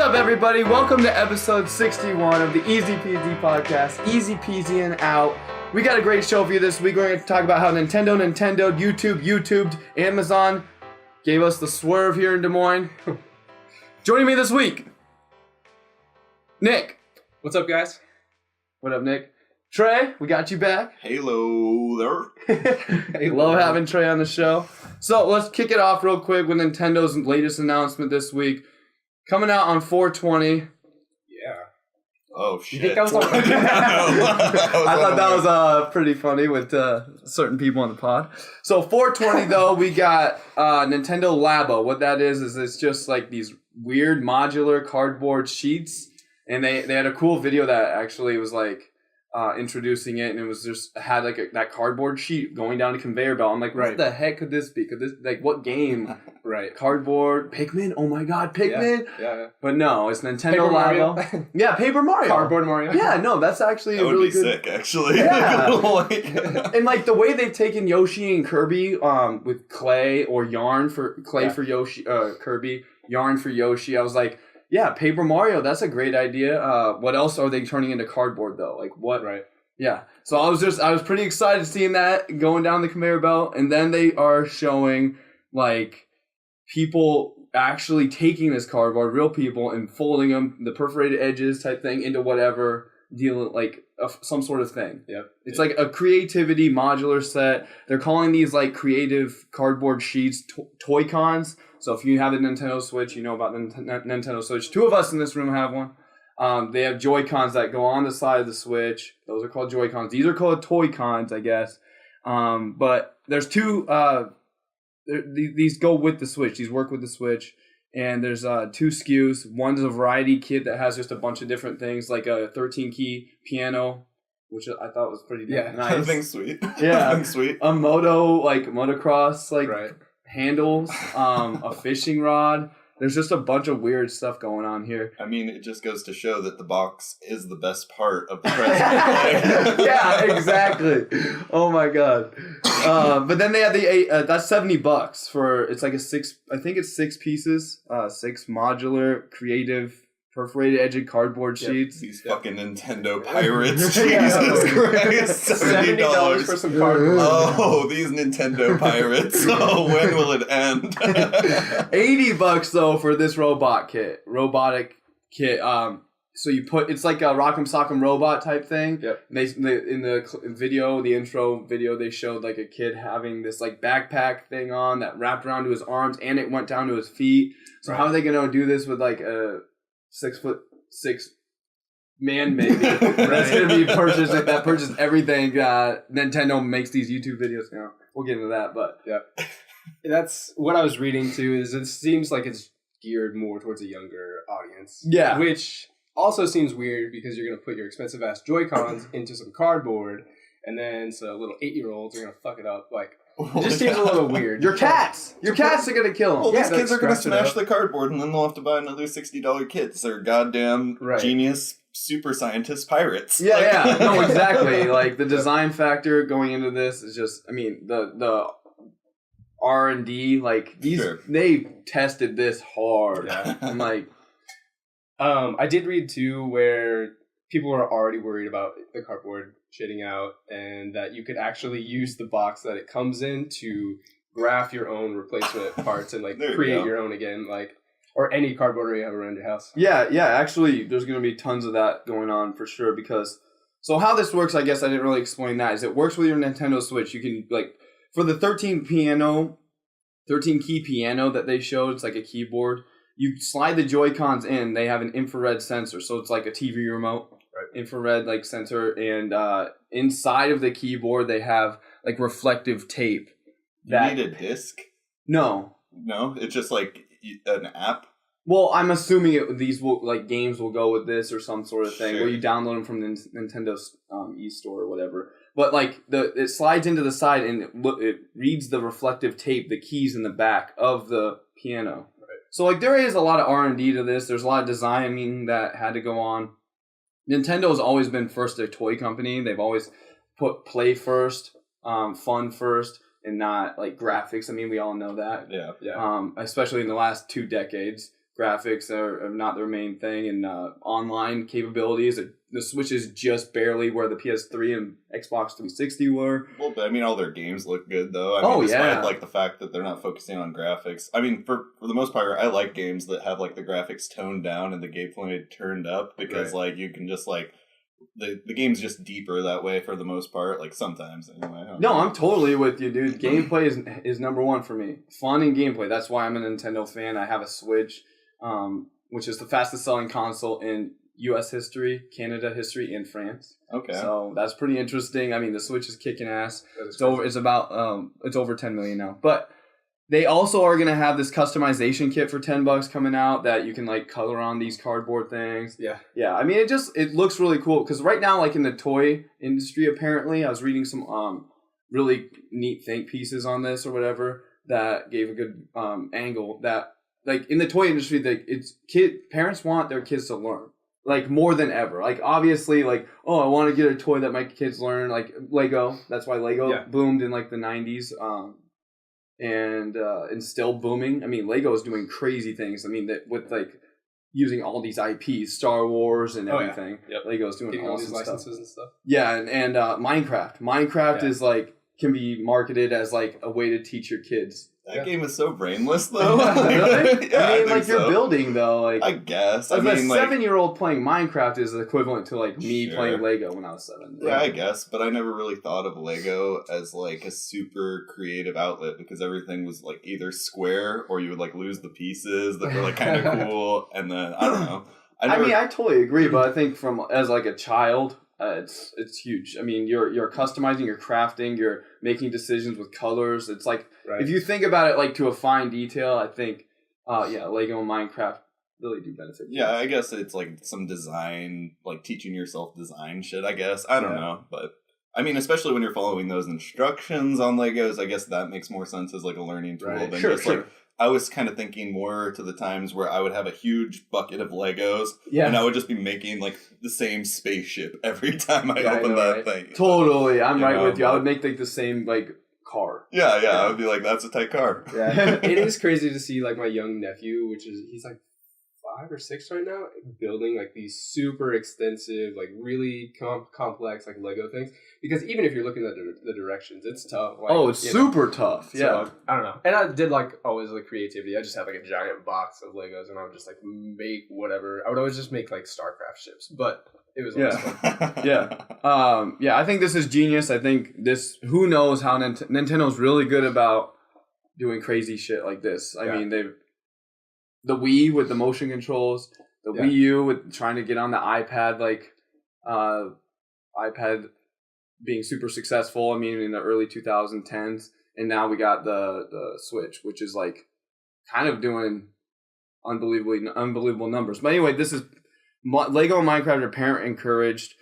up, everybody? Welcome to episode 61 of the EZPZ podcast. Easy peasy and out. We got a great show for you this week. We're going to talk about how Nintendo, YouTubed, Amazon gave us the swerve here in Des Moines. Joining me this week, Nick. What's up, guys? What up, Nick? Trey, we got you back. Hello there. Love having Trey on the show. So let's kick it off real quick with Nintendo's latest announcement this week. Coming out on 4/20. Yeah. Oh, shit. You think that was on? I thought that was pretty funny with certain people on the pod. So 4/20 though, we got Nintendo Labo. What that is it's just like these weird modular cardboard sheets, and they had a cool video that actually was like introducing it, and it was just had like that cardboard sheet going down a conveyor belt. I'm like, what the heck could this be? Could this, like, what game? Right. Cardboard, Pikmin. Oh my God, Pikmin. Yeah. But no, it's Nintendo Paper Labo. Mario. Yeah, Paper Mario. Cardboard Mario. Yeah, no, that's actually that would really be good. sick, actually. Yeah. And like the way they've taken Yoshi and Kirby with clay or yarn for for Yoshi, Kirby, yarn for Yoshi. I was like, yeah, Paper Mario, that's a great idea. What else are they turning into cardboard though? Like what? Right. Yeah. So I was pretty excited seeing that going down the conveyor belt, and then they are showing like people actually taking this cardboard, real people, and folding them, the perforated edges type thing, into whatever deal, like some sort of thing. Yep. It's like a creativity modular set. They're calling these like creative cardboard sheets toy cons. So if you have a Nintendo Switch, you know about the Nintendo Switch. Two of us in this room have one. They have Joy-Cons that go on the side of the Switch. Those are called Joy-Cons. These are called toy cons, I guess. But there's two. These go with the Switch. These work with the Switch. And there's two SKUs. One's a variety kit that has just a bunch of different things, like a 13-key piano, which I thought was pretty nice. Everything's sweet. Yeah. Everything's sweet. A motocross, handles, a fishing rod. There's just a bunch of weird stuff going on here. I mean, it just goes to show that the box is the best part of the present. Yeah, exactly. Oh my God. But then they have the that's $70 for, it's like I think it's 6 pieces, 6 modular, creative, perforated edged cardboard sheets. These fucking Nintendo pirates. Yeah. Jesus Christ. $70 for some cardboard. Oh, these Nintendo pirates. Oh, when will it end? $80 though for this robotic kit. So you put, it's like a Rock'em Sock'em Robot type thing. Yep. And in the intro video, they showed like a kid having this like backpack thing on that wrapped around to his arms, and it went down to his feet. So how are they going to do this with like a 6'6" man maybe? That's going to be purchased. That purchased everything. Nintendo makes these YouTube videos now. We'll get into that, but yeah. That's what I was reading too. Is it seems like it's geared more towards a younger audience. Yeah. Which also seems weird because you're going to put your expensive ass Joy-Cons into some cardboard, and then so little 8-year-olds are going to fuck it up. Like, it just seems a little weird. Your cats are going to kill them. Well, Yeah, these kids are going to scratch it smash up. the cardboard, and then they'll have to buy another $60 kits. They're goddamn genius super scientist pirates. Yeah. No, exactly. Like, the design factor going into this is just, I mean, the R&D, like, they tested this hard. Yeah. And, like... I did read, too, where people are already worried about the cardboard shitting out, and that you could actually use the box that it comes in to graft your own replacement parts and, like, create your own again, like, or any cardboard you have around your house. Yeah, actually, there's going to be tons of that going on for sure, because... So how this works, I guess I didn't really explain that, is it works with your Nintendo Switch. You can, like, for the 13-key piano that they showed, it's like a keyboard. You slide the Joy-Cons in, they have an infrared sensor, so it's like a TV remote, infrared like sensor, and inside of the keyboard they have like reflective tape. You need a disc? No, it's just like an app. Well, I'm assuming these will like games will go with this or some sort of thing where you download them from the Nintendo e-store or whatever. But like it slides into the side and it reads the reflective tape, the keys in the back of the piano. So, like, there is a lot of R&D to this. There's a lot of designing that had to go on. Nintendo's always been first a toy company. They've always put play first, fun first, and not, like, graphics. I mean, we all know that. Yeah. Especially in the last 2 decades. graphics are not their main thing, and online capabilities. The Switch is just barely where the PS3 and Xbox 360 were. Well, but I mean, all their games look good, though. I mean, despite, like, the fact that they're not focusing on graphics. I mean, for the most part, I like games that have, like, the graphics toned down and the gameplay turned up, because, like, you can just, like, the game's just deeper that way for the most part, like, sometimes, anyway. No, I'm totally with you, dude. Gameplay is number one for me. Fun and gameplay. That's why I'm a Nintendo fan. I have a Switch, which is the fastest selling console in U.S. history, Canada history, and France. Okay. So that's pretty interesting. I mean, the Switch is kicking ass. It's over 10 million now. But they also are gonna have this customization kit for $10 coming out that you can like color on these cardboard things. Yeah. Yeah. I mean, it looks really cool because right now, like in the toy industry, apparently, I was reading some really neat think pieces on this or whatever that gave a good angle that like in the toy industry, parents want their kids to learn. Like, more than ever. Like, obviously, like, oh, I want to get a toy that my kids learn. Like, Lego. That's why Lego boomed in, like, the 90s. And still booming. I mean, Lego is doing crazy things. I mean, with, like, using all these IPs, Star Wars and everything. Yeah. Yep. Lego's doing getting awesome all these licenses stuff. And stuff. Yeah, and Minecraft. Minecraft is, like, can be marketed as, like, a way to teach your kids. That game is so brainless, though. Really? Yeah, I mean, like, you're building, though. Like, I guess. Like, I mean, a 7-year-old playing Minecraft is equivalent to, like, me Sure. playing Lego when I was 7. Yeah, I guess. But I never really thought of Lego as, like, a super creative outlet because everything was, like, either square or you would, like, lose the pieces that were, like, kind of cool. And then, I don't know. I mean, I totally agree, but I think as, like, a child... it's huge. I mean, you're customizing, you're crafting, you're making decisions with colors. It's like if you think about it like to a fine detail, I think Lego and Minecraft really do benefit. Yeah, I guess it's like some design, like teaching yourself design shit, I guess. I don't know, but I mean, especially when you're following those instructions on Legos, I guess that makes more sense as like a learning tool than just like I was kind of thinking more to the times where I would have a huge bucket of Legos and I would just be making like the same spaceship every time I opened that thing. Totally. I'm right with you. I would make like the same like car. Yeah. I would be like, that's a tight car. Yeah. It is crazy to see like my young nephew, he's like 5 or 6 right now, building like these super extensive, like really complex like Lego things. Because even if you're looking at the directions, it's tough. Like, it's super tough. Yeah. So, I don't know. And I did like always like creativity. I just had like a giant box of Legos and I would just like make whatever. I would always just make like StarCraft ships, but it was always fun. I think this is genius. I think who knows how Nintendo's really good about doing crazy shit like this. I mean, the Wii with the motion controls, the Wii U with trying to get on the iPad, like iPad being super successful. I mean, in the early 2010s, and now we got the Switch, which is like kind of doing unbelievable numbers. But anyway, this is Lego and Minecraft are parent encouraged.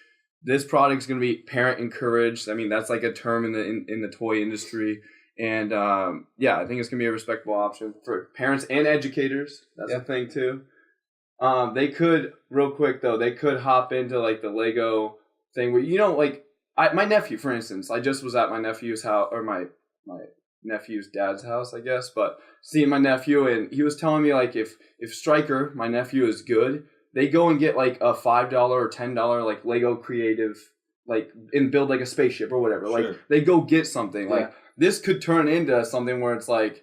This product is going to be parent encouraged. I mean, that's like a term in the toy industry. And I think it's gonna be a respectable option for parents and educators. That's the thing too. They could real quick though. They could hop into like the Lego thing where like my nephew, for instance. I just was at my nephew's house or my nephew's dad's house, I guess. But seeing my nephew and he was telling me like if Stryker, my nephew, is good, they go and get like a $5 or $10 like Lego creative like and build like a spaceship or whatever. Sure. Like they go get something like. This could turn into something where it's like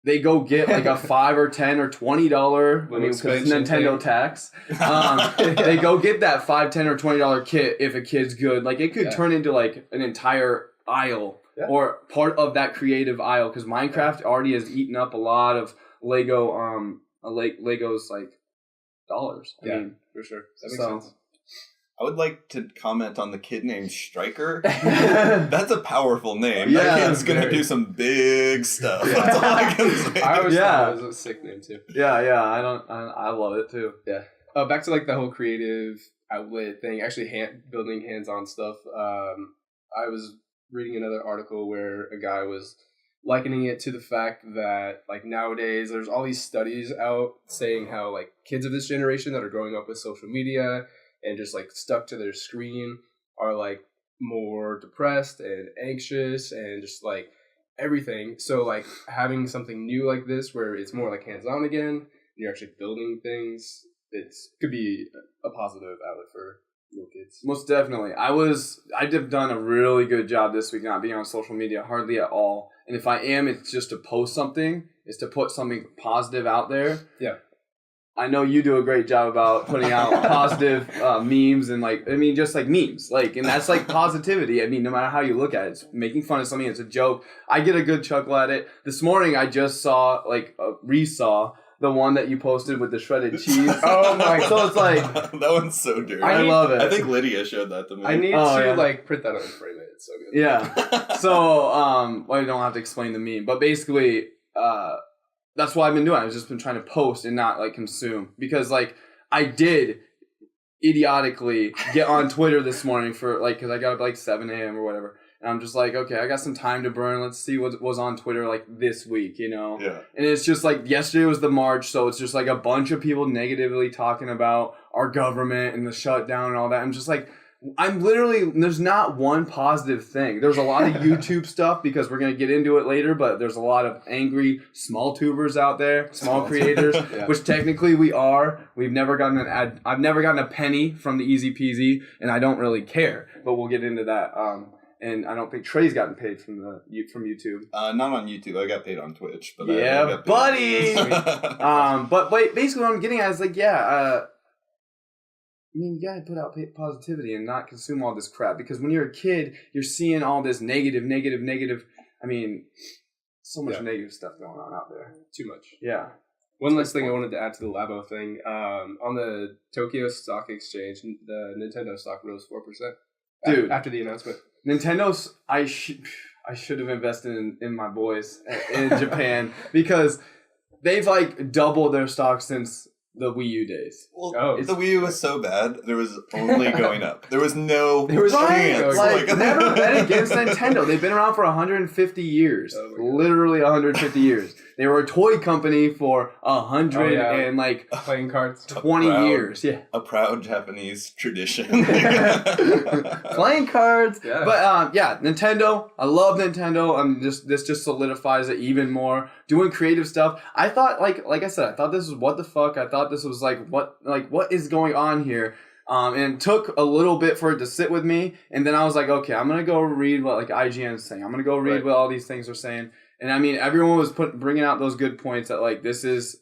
they go get like a $5 or $10 or $20. I mean, because it's Nintendo tax. They go get that $5, $10 or $20 kit if a kid's good. Like it could turn into like an entire aisle or part of that creative aisle because Minecraft already has eaten up a lot of Lego. Lego's like dollars. I mean, for sure. That makes sense. I would like to comment on the kid named Stryker. That's a powerful name. Yeah, that kid's going to do some big stuff. That's all I can say. I always thought it was a sick name too. Yeah. I love it too. Yeah. Back to like the whole creative outlet thing, actually building hands-on stuff. I was reading another article where a guy was likening it to the fact that like nowadays there's all these studies out saying how like kids of this generation that are growing up with social media and just like stuck to their screen are like more depressed and anxious and just like everything. So like having something new like this where it's more like hands-on again you're actually building things, it could be a positive outlet for little kids. Most definitely. I've done a really good job this week not being on social media hardly at all. And if I am, it's just to post something, it's to put something positive out there. Yeah. I know you do a great job about putting out positive memes and just like memes. And that's like positivity. I mean, no matter how you look at it, it's making fun of something. It's a joke. I get a good chuckle at it. This morning, I just saw, resaw the one that you posted with the shredded cheese. Oh my! So it's like that one's so dirty. I love it. I think Lydia showed that to me. I need to print that out and frame it. It's so good. Yeah. So I don't have to explain the meme, but basically, that's what I've been doing. I've just been trying to post and not consume because I did idiotically get on Twitter this morning for because I got up 7 a.m. or whatever. And I'm just okay, I got some time to burn. Let's see what was on Twitter this week, Yeah. And it's just yesterday was the march, so it's just a bunch of people negatively talking about our government and the shutdown and all that. I'm just I'm literally, there's not one positive thing. There's a lot of YouTube stuff because we're going to get into it later, but there's a lot of angry small tubers out there, small creators, which technically we are. We've never gotten an ad. I've never gotten a penny from the EZPZ, and I don't really care, but we'll get into that. And I don't think Trey's gotten paid from YouTube. Not on YouTube. I got paid on Twitch. But yeah, buddy. But basically what I'm getting at is you gotta put out positivity and not consume all this crap. Because when you're a kid, you're seeing all this negative. I mean, so much negative stuff going on out there. Too much. Yeah. One last thing I wanted to add to the Labo thing. On the Tokyo Stock Exchange, the Nintendo stock rose 4%. Dude, after the announcement. Nintendo's, I should have invested in my boys in Japan because they've doubled their stock since the Wii U days. Well, the Wii U was so bad, there was only going up. There was no chance. Never bet against Nintendo. They've been around for 150 years. Literally 150 years. They were a toy company for 100 playing cards 20 years. Yeah, a proud Japanese tradition. Playing cards. Yeah. But Nintendo. I love Nintendo. This just solidifies it even more. Doing creative stuff. I thought like I said, I thought this was what the fuck. I thought this was what is going on here. And it took a little bit for it to sit with me, and then I was like, okay, I'm gonna go read what IGN is saying. I'm gonna go read what all these things are saying. And I mean, everyone was bringing out those good points that this is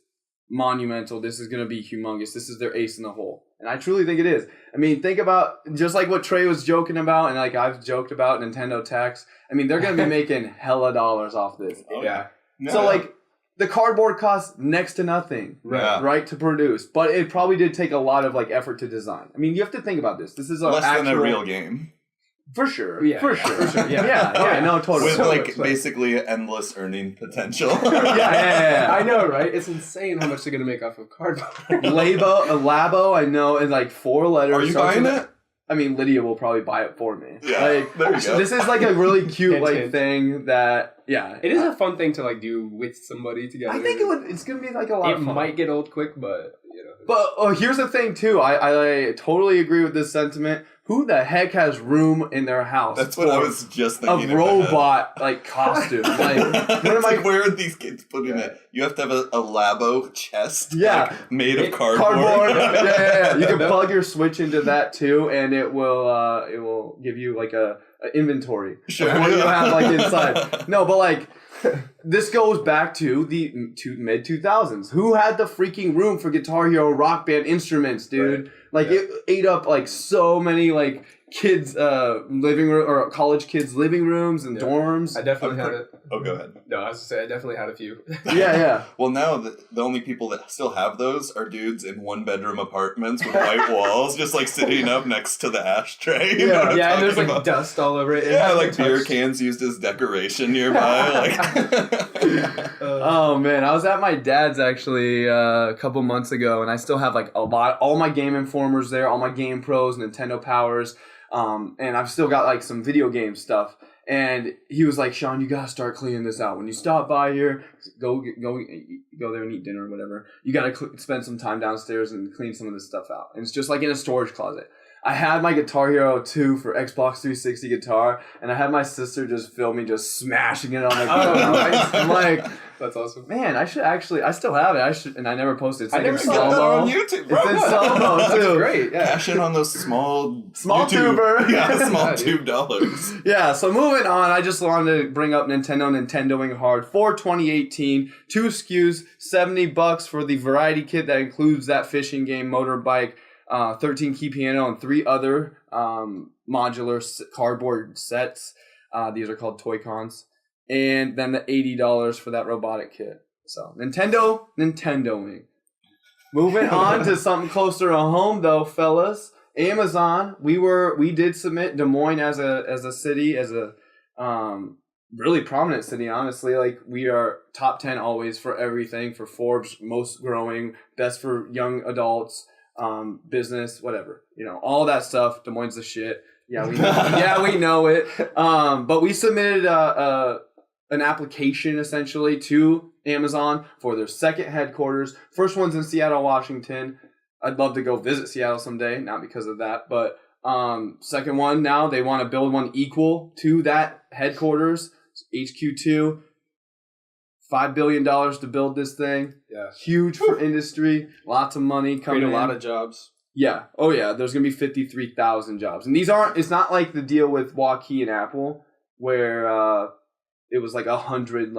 monumental. This is going to be humongous. This is their ace in the hole. And I truly think it is. I mean, think about just what Trey was joking about and I've joked about Nintendo tax. I mean, they're going to be making hella dollars off this. Oh, yeah. No. So the cardboard costs next to nothing, right, to produce. But it probably did take a lot of effort to design. I mean, you have to think about this. This is less than a real game. For sure. Yeah. For sure. Yeah, no, totally. With basically endless earning potential. Yeah. I know, right? It's insane how much they're going to make off of cardboard. Labo, I know, in 4 letters. Are you buying it? I mean, Lydia will probably buy it for me. Yeah, there you go. This is a really cute thing that, It is a fun thing to do with somebody together. I think it's going to be a lot of fun. It might get old quick, but, But here's the thing, too. I totally agree with this sentiment. Who the heck has room in their house? That's what I was just thinking. A robot costume. Where are these kids putting it? You have to have a Labo chest, made of cardboard. Yeah. You can plug your Switch into that too, and it will give you a inventory of what you have inside. No, but this goes back to the mid 2000s. Who had the freaking room for Guitar Hero Rock Band instruments, dude? It ate up so many kids' living room or college kids' living rooms and dorms. I definitely had it. Oh, go ahead. No, I was to say I definitely had a few. Yeah. Well, now the only people that still have those are dudes in 1-bedroom apartments with white walls, just sitting up next to the ashtray. You know what I'm and there's about? Dust all over it. Yeah, beer cans used as decoration nearby. Oh man, I was at my dad's actually a couple months ago, and I still have all my Game Informers there, all my Game Pros, Nintendo Powers, and I've still got some video game stuff. And he was like, Sean, you gotta start cleaning this out. When you stop by here, go there and eat dinner or whatever. You gotta spend some time downstairs and clean some of this stuff out. And it's just in a storage closet. I had my Guitar Hero 2 for Xbox 360 guitar, and I had my sister just film me just smashing it on the guitar. I'm like, that's awesome. Man, I still have it. And I never posted it. I never saw that on YouTube, bro. It's in slow-mo, too. That's great, yeah. Cash in on those small YouTube, tuber. Yeah, small tube dollars. Yeah, so moving on, I just wanted to bring up Nintendoing hard for 2018. 2 SKUs, $70 for the variety kit that includes that fishing game, motorbike, 13 key piano, and 3 other modular cardboard sets. These are called Toy-Cons. And then the $80 for that robotic kit. So Nintendoing. Moving on to something closer to home, though, fellas. Amazon. We did submit Des Moines as a city, as a really prominent city. Honestly, like we are top 10 always for everything, for Forbes, most growing, best for young adults, business, whatever. All that stuff. Des Moines the shit. Yeah, we know. Yeah, we know it. But we submitted an application essentially to Amazon for their second headquarters. First one's in Seattle, Washington. I'd love to go visit Seattle someday, not because of that, but second one now, they want to build one equal to that headquarters, HQ2. $5 billion to build this thing. Yeah. Huge for industry. Lots of money coming in. Create a lot of jobs. Yeah. Oh, yeah. There's going to be 53,000 jobs. And it's not like the deal with Waukee and Apple where it was like 100,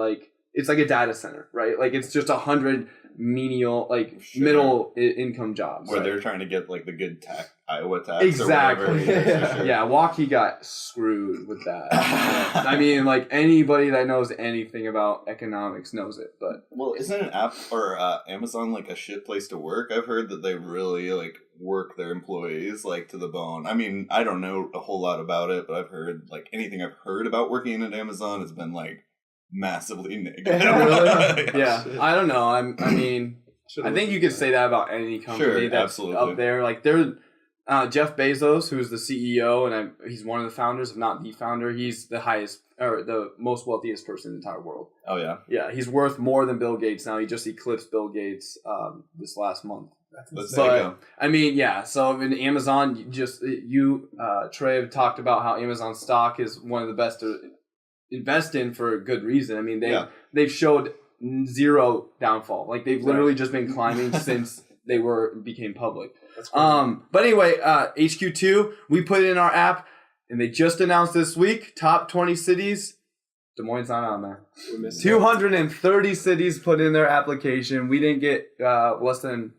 it's like a data center, right? Like it's just 100 menial, middle income jobs. Where they're trying to get the good Iowa tax exactly. or whatever. Yeah, Waukee got screwed with that. I mean, anybody that knows anything about economics knows it. But well, isn't an app or Amazon a shit place to work? I've heard that they really work their employees to the bone. I mean, I don't know a whole lot about it, but I've heard anything I've heard about working at Amazon has been massively negative. Really? Yeah. I don't know. I mean, I think you could say that about any company that's absolutely up there. They're Jeff Bezos, who's the CEO, and he's one of the founders, if not the founder. He's the highest or the most wealthiest person in the entire world. Oh yeah. Yeah, he's worth more than Bill Gates now. He just eclipsed Bill Gates this last month. But I mean, yeah. So in Amazon, Trey have talked about how Amazon stock is one of the best to invest in for a good reason. I mean, they've showed zero downfall. They've literally just been climbing since they became public. That's crazy. But anyway, HQ2, we put it in our app, and they just announced this week top 20 cities. Des Moines not on there. 230 cities put in their application. We didn't get less than,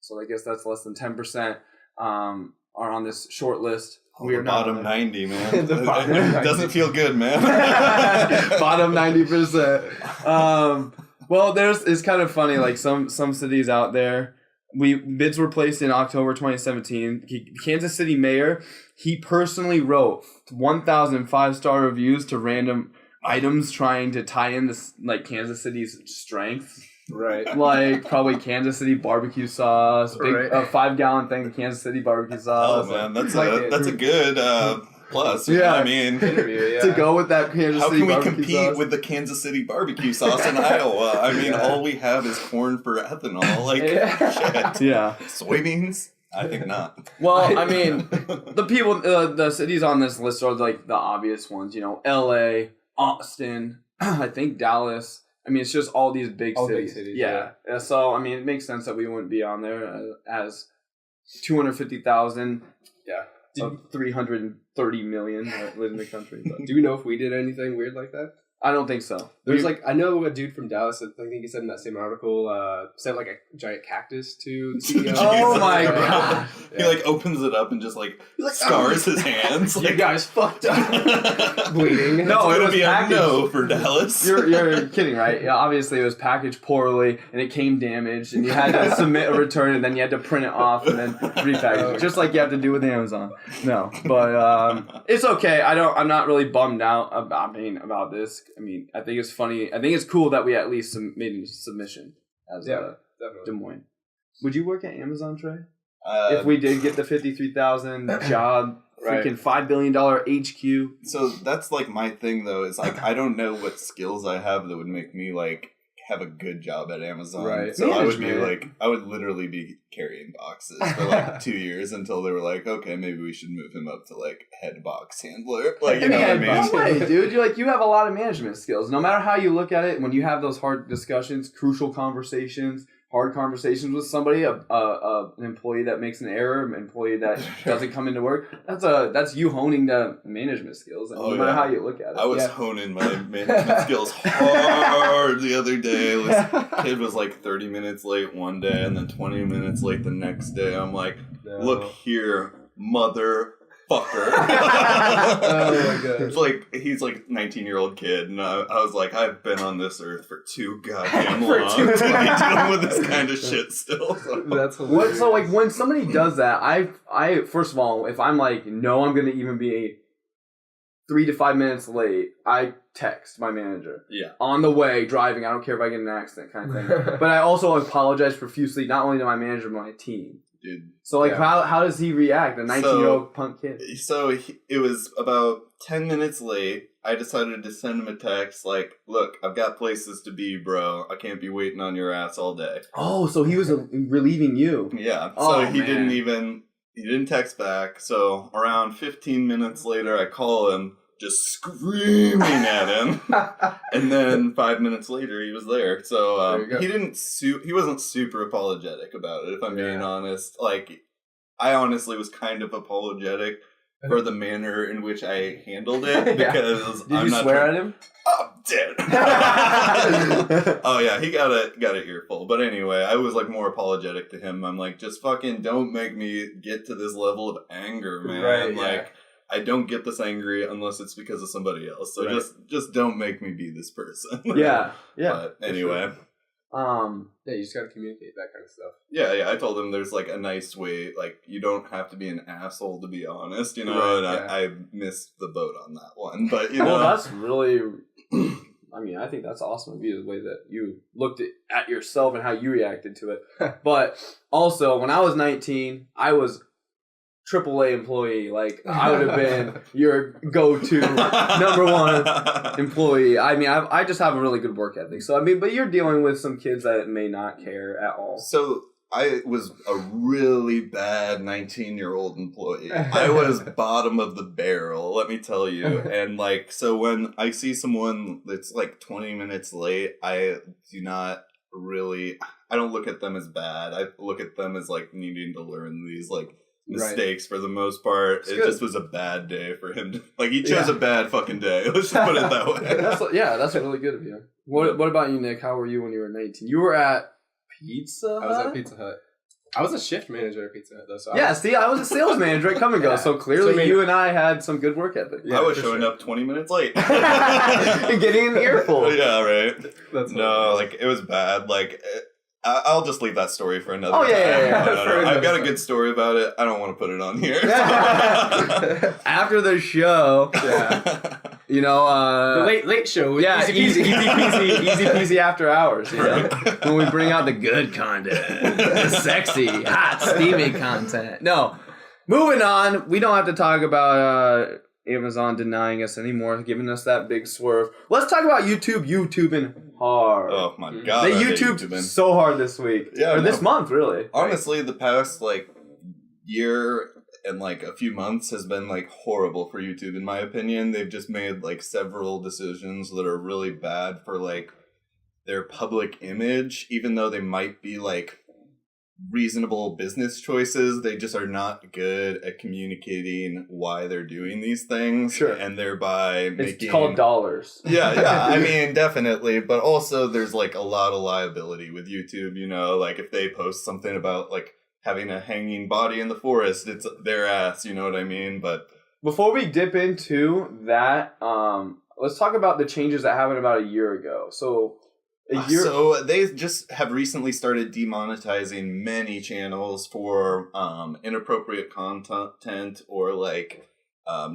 so I guess that's less than 10% are on this short list. We are bottom 90, man. It doesn't feel good, man. Bottom 90%. Well, it's kind of funny. Some cities out there, bids were placed in October 2017. Kansas City mayor, he personally wrote 1,000 5-star reviews to random items trying to tie in this Kansas City's strengths. Right. Probably Kansas City barbecue sauce, big 5-gallon thing of Kansas City barbecue sauce. Oh man, that's a good plus. Yeah, I mean, to go with that Kansas City barbecue sauce. How can we compete with the Kansas City barbecue sauce in Iowa? I mean, all we have is corn for ethanol. Shit. Yeah. Soybeans? I think not. Well, I mean, the people, the cities on this list are the obvious ones. L.A., Austin, I think Dallas. I mean, it's just all these big cities. Yeah. So, I mean, it makes sense that we wouldn't be on there as 250,000. Yeah. 330 million that live in the country. But. Do we know if we did anything weird like that? I don't think so. There's I know a dude from Dallas, I think he said in that same article, sent a giant cactus to the CEO. Oh my god. Yeah. He opens it up and just scars his hands. You guys fucked up. Bleeding. No, it was be packaged. A no for Dallas. You're kidding, right? Yeah, obviously it was packaged poorly and it came damaged and you had to submit a return and then you had to print it off and then repackage it. Just like you have to do with Amazon. No. But it's okay. I'm not really bummed out about this. I mean, I think it's funny. I think it's cool that we at least made a submission as Des Moines. Would you work at Amazon, Trey? If we did get the 53,000 job, freaking $5 billion HQ. So that's my thing though. Is I don't know what skills I have that would make me have a good job at Amazon. Right. So I would be Management. like, I would literally be carrying boxes for like 2 years until they were like, okay, maybe we should move him up to like head box handler. Like, you know what I mean? No way, dude. You have a lot of management skills. No matter how you look at it, when you have those hard discussions, crucial conversations, hard conversations with somebody, an employee that makes an error, an employee that doesn't come into work, that's you honing the management skills. And no matter how you look at it. I was honing my management skills hard the other day. This kid was like 30 minutes late one day and then 20 minutes late the next day. I'm like, look here, motherfucker. Oh my god. It's like he's like 19-year-old kid, and I was like, I've been on this earth for too goddamn long to be dealing with this kind of shit still. So. That's hilarious. So like when somebody does that, I first of all, if I'm like, no, I'm gonna even be 3 to 5 minutes late, I text my manager. Yeah. On the way, driving, I don't care if I get in an accident kind of thing. But I also apologize profusely, not only to my manager, but my team. Dude. So like, how does he react? A 19-year-old punk kid. So it was about 10 minutes late. I decided to send him a text like, look, I've got places to be, bro. I can't be waiting on your ass all day. Oh, so he was relieving you. Yeah. Oh, so he man. didn't text back. So around 15 minutes later, I call him, just screaming at him. And then 5 minutes later, he was there. So he wasn't super apologetic about it, if I'm being honest. Like, I honestly was kind of apologetic for the manner in which I handled it, because Did you swear at him? Oh, dead. Oh yeah, he got an earful. But anyway, I was like more apologetic to him. I'm like, just fucking don't make me get to this level of anger, man. Right, like, I don't get this angry unless it's because of somebody else. So just don't make me be this person. Yeah. But anyway. Yeah, you just gotta communicate that kind of stuff. Yeah, I told him there's like a nice way, like you don't have to be an asshole to be honest, you know, and I missed the boat on that one. But you know, well, that's really, I mean, I think that's awesome of you, the way that you looked at yourself and how you reacted to it. But also, when I was 19, I was AAA employee. Like, I would have been your go-to number one employee. I mean, I just have a really good work ethic. So, I mean, but you're dealing with some kids that may not care at all. So, I was a really bad 19-year-old employee. I was bottom of the barrel, let me tell you. And, like, so when I see someone that's, like, 20 minutes late, I don't look at them as bad. I look at them as, like, needing to learn these, like, mistakes for the most part. It just was a bad day for him. He chose a bad fucking day. Let's just put it that way. That's really good of you. What about you, Nick? How were you when you were 19? You were at Pizza Hut? I was at Pizza Hut. I was a shift manager at Pizza Hut, though. So I was a sales manager at Come and Go. So clearly you and I had some good work ethic. Yeah, I was showing up 20 minutes late. And getting an earful. Yeah, right. That's it was bad. I'll just leave that story for another time. Yeah. I've got a good story about it. I don't want to put it on here. After the show, you know, the late show. With easy peasy after hours. You know, when we bring out the good content, the sexy, hot, steamy content. No, moving on. We don't have to talk about Amazon denying us anymore, giving us that big swerve. Let's talk about YouTubing hard. Oh my god, they YouTubed so hard this week. Or this month, really. Honestly, the past year and a few months has been horrible for YouTube in my opinion. They've just made several decisions that are really bad for their public image, even though they might be reasonable business choices. They just are not good at communicating why they're doing these things. Sure. And thereby it's called dollars. Yeah. I mean, definitely. But also there's a lot of liability with YouTube, you know, if they post something about having a hanging body in the forest, it's their ass, you know what I mean? But before we dip into that, let's talk about the changes that happened about a year ago. So So they just have recently started demonetizing many channels for inappropriate content or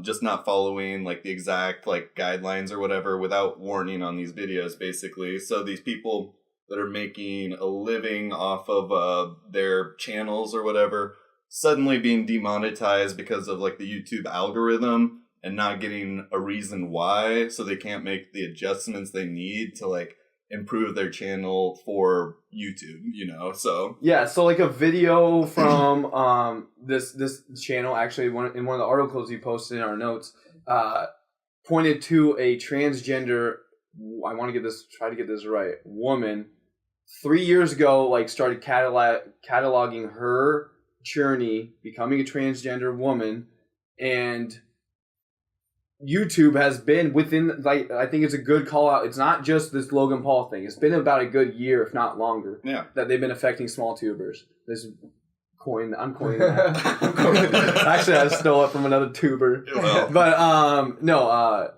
just not following the exact guidelines or whatever without warning on these videos, basically. So these people that are making a living off of their channels or whatever suddenly being demonetized because of the YouTube algorithm and not getting a reason why, so they can't make the adjustments they need to improve their channel for YouTube, so. Yeah, so like a video from this channel, actually, in one of the articles you posted in our notes, pointed to a transgender, I want to try to get this right, woman, 3 years ago, like started cataloging her journey, becoming a transgender woman, and YouTube has been within, like, I think it's a good call out. It's not just this Logan Paul thing. It's been about a good year, if not longer, that they've been affecting small tubers. I'm coining that. Actually, I stole it from another tuber. Well. But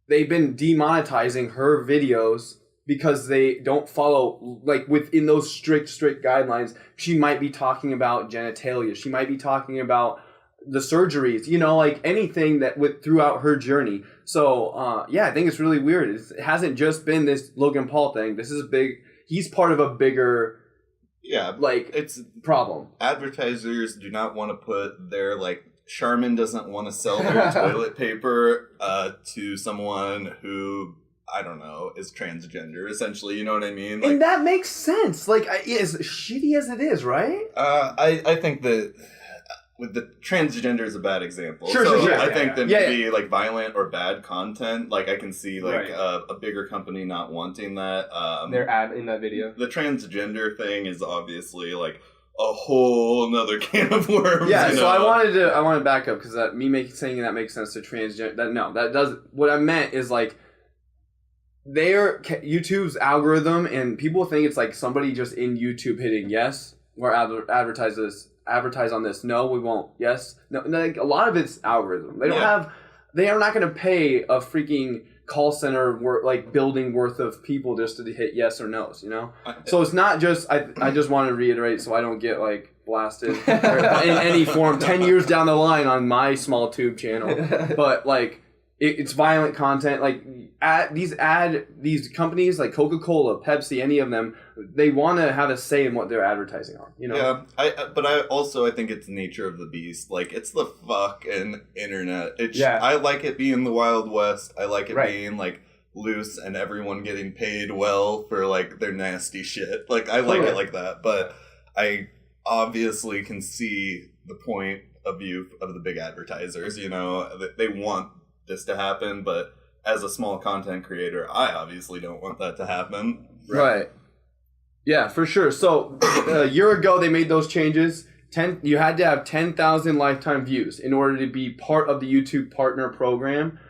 they've been demonetizing her videos because they don't follow, like, within those strict guidelines. She might be talking about genitalia. She might be talking about the surgeries, like anything that throughout her journey. So, I think it's really weird. It hasn't just been this Logan Paul thing. This is he's part of a bigger, it's problem. Advertisers do not want to put their, like, Charmin doesn't want to sell their toilet paper to someone who, I don't know, is transgender, essentially, you know what I mean? Like, and that makes sense. Like, as shitty as it is, right? I think that with the transgender is a bad example. Sure. I think that maybe like violent or bad content, like I can see like a bigger company not wanting that. Their ad in that video. The transgender thing is obviously like a whole nother can of worms. Yeah, so I wanted to back up because saying that makes sense to transgender. That does. What I meant is like YouTube's algorithm, and people think it's like somebody just in YouTube hitting yes, or advertise on this. No, we won't. Yes. No. Like, a lot of it's algorithm. They are not going to pay a freaking call center building worth of people just to hit yes or no's, So it's not just, I just want to reiterate so I don't get like blasted in any form 10 years down the line on my small tube channel. But like, it's violent content. Like these companies like Coca-Cola, Pepsi, any of them, they want to have a say in what they're advertising on. Yeah, I think it's nature of the beast. Like, it's the fucking internet. I like it being the Wild West. I like it being like loose and everyone getting paid well for like their nasty shit. Like, I like it like that. But I obviously can see the point of view of the big advertisers. They want this to happen, but as a small content creator, I obviously don't want that to happen. Right. Yeah, for sure. So a year ago, they made those changes. You had to have 10,000 lifetime views in order to be part of the YouTube Partner Program,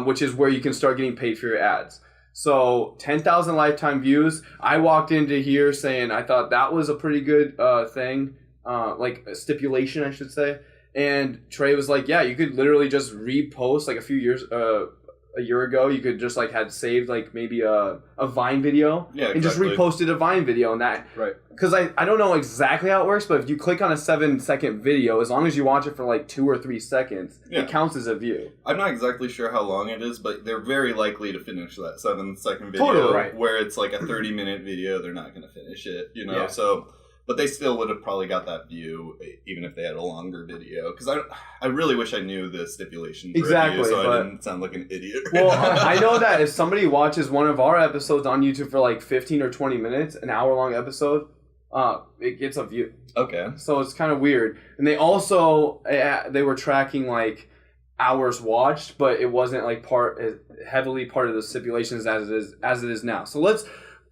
which is where you can start getting paid for your ads. So 10,000 lifetime views. I walked into here saying I thought that was a pretty good thing, like a stipulation, I should say. And Trey was like, yeah, you could literally just repost like a year ago, you could just like had saved like maybe a Vine video and just reposted a Vine video and that. Right. Because I don't know exactly how it works, but if you click on a 7-second video, as long as you watch it for like 2 or 3 seconds, it counts as a view. I'm not exactly sure how long it is, but they're very likely to finish that 7-second video. Totally, right. Where it's like a 30-minute video, they're not going to finish it, so... But they still would have probably got that view even if they had a longer video. Because I really wish I knew the stipulations exactly, for a video, so I didn't sound like an idiot. Well, I know that if somebody watches one of our episodes on YouTube for like 15 or 20 minutes, an hour-long episode, it gets a view. Okay. So it's kind of weird. And they also, they were tracking like hours watched, but it wasn't like heavily part of the stipulations as it is now. So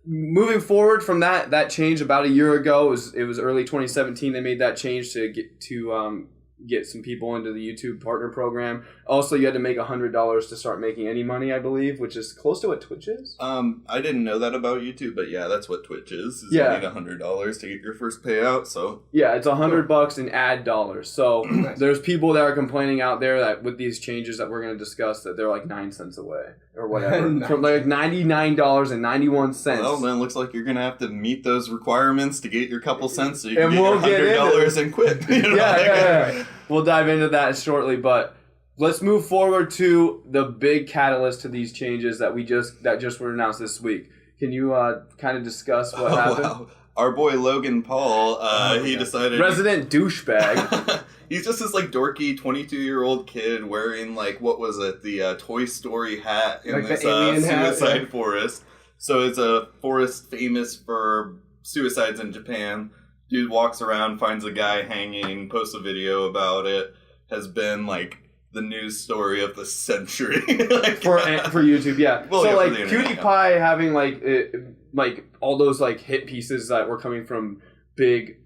moving forward from that change about a year ago, it was early 2017. They made that change to get some people into the YouTube Partner Program. Also, you had to make $100 to start making any money, I believe, which is close to what Twitch is. I didn't know that about YouTube, but yeah, that's what Twitch is. You need $100 to get your first payout. So yeah, it's $100 in ad dollars. So there's people that are complaining out there that with these changes that we're going to discuss, that they're like 9 cents away or whatever, from like $99.91. Well, then it looks like you're going to have to meet those requirements to get your couple cents so you can get your $100 and quit. Yeah. We'll dive into that shortly, but let's move forward to the big catalyst to these changes that just were announced this week. Can you kind of discuss what happened? Wow. Our boy Logan Paul, he decided... Resident douchebag. He's just this like dorky 22-year-old kid wearing like, what was it, the Toy Story hat in like this suicide forest. So it's a forest famous for suicides in Japan. Dude walks around, finds a guy hanging, posts a video about it. Has been like the news story of the century like, for YouTube. Yeah. Well, so yeah, like internet, PewDiePie having like all those like hit pieces that were coming from big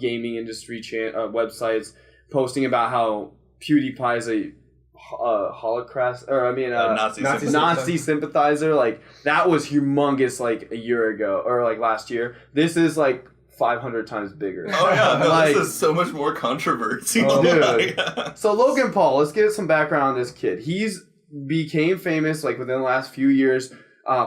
gaming industry websites posting about how PewDiePie is a Holocaust, or I mean, Nazi sympathizer. Like that was humongous, like a year ago or like last year. This is like 500 times bigger. Oh yeah, no, like, this is so much more controversy. Dude. So Logan Paul, let's get some background on this kid. He's became famous like within the last few years,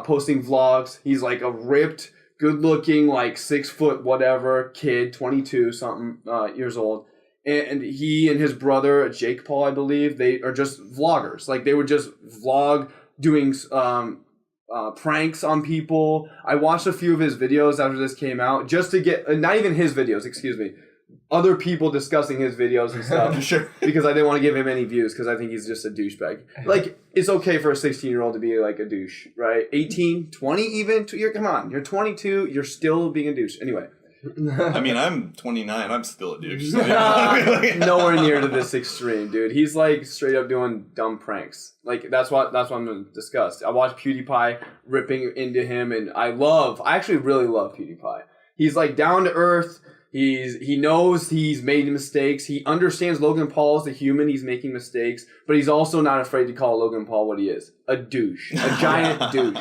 posting vlogs. He's like a ripped, good-looking, like 6 foot whatever kid, 22 something years old. And he and his brother, Jake Paul, I believe, they are just vloggers. Like, they would just vlog doing pranks on people. I watched a few of his videos after this came out just to get, not even his videos, excuse me, other people discussing his videos and stuff. Sure. Because I didn't want to give him any views because I think he's just a douchebag. Like, it's okay for a 16-year-old to be like a douche, right? 18, 20 even? Come on, you're 22, you're still being a douche. Anyway. I mean, I'm 29. I'm still a douche. Nowhere near to this extreme, dude. He's like straight up doing dumb pranks. Like that's what I'm gonna discuss. I watched PewDiePie ripping into him, and I actually really love PewDiePie. He's like down to earth. He knows he's made mistakes. He understands Logan Paul is a human. He's making mistakes, but he's also not afraid to call Logan Paul what he is, a douche, a giant douche.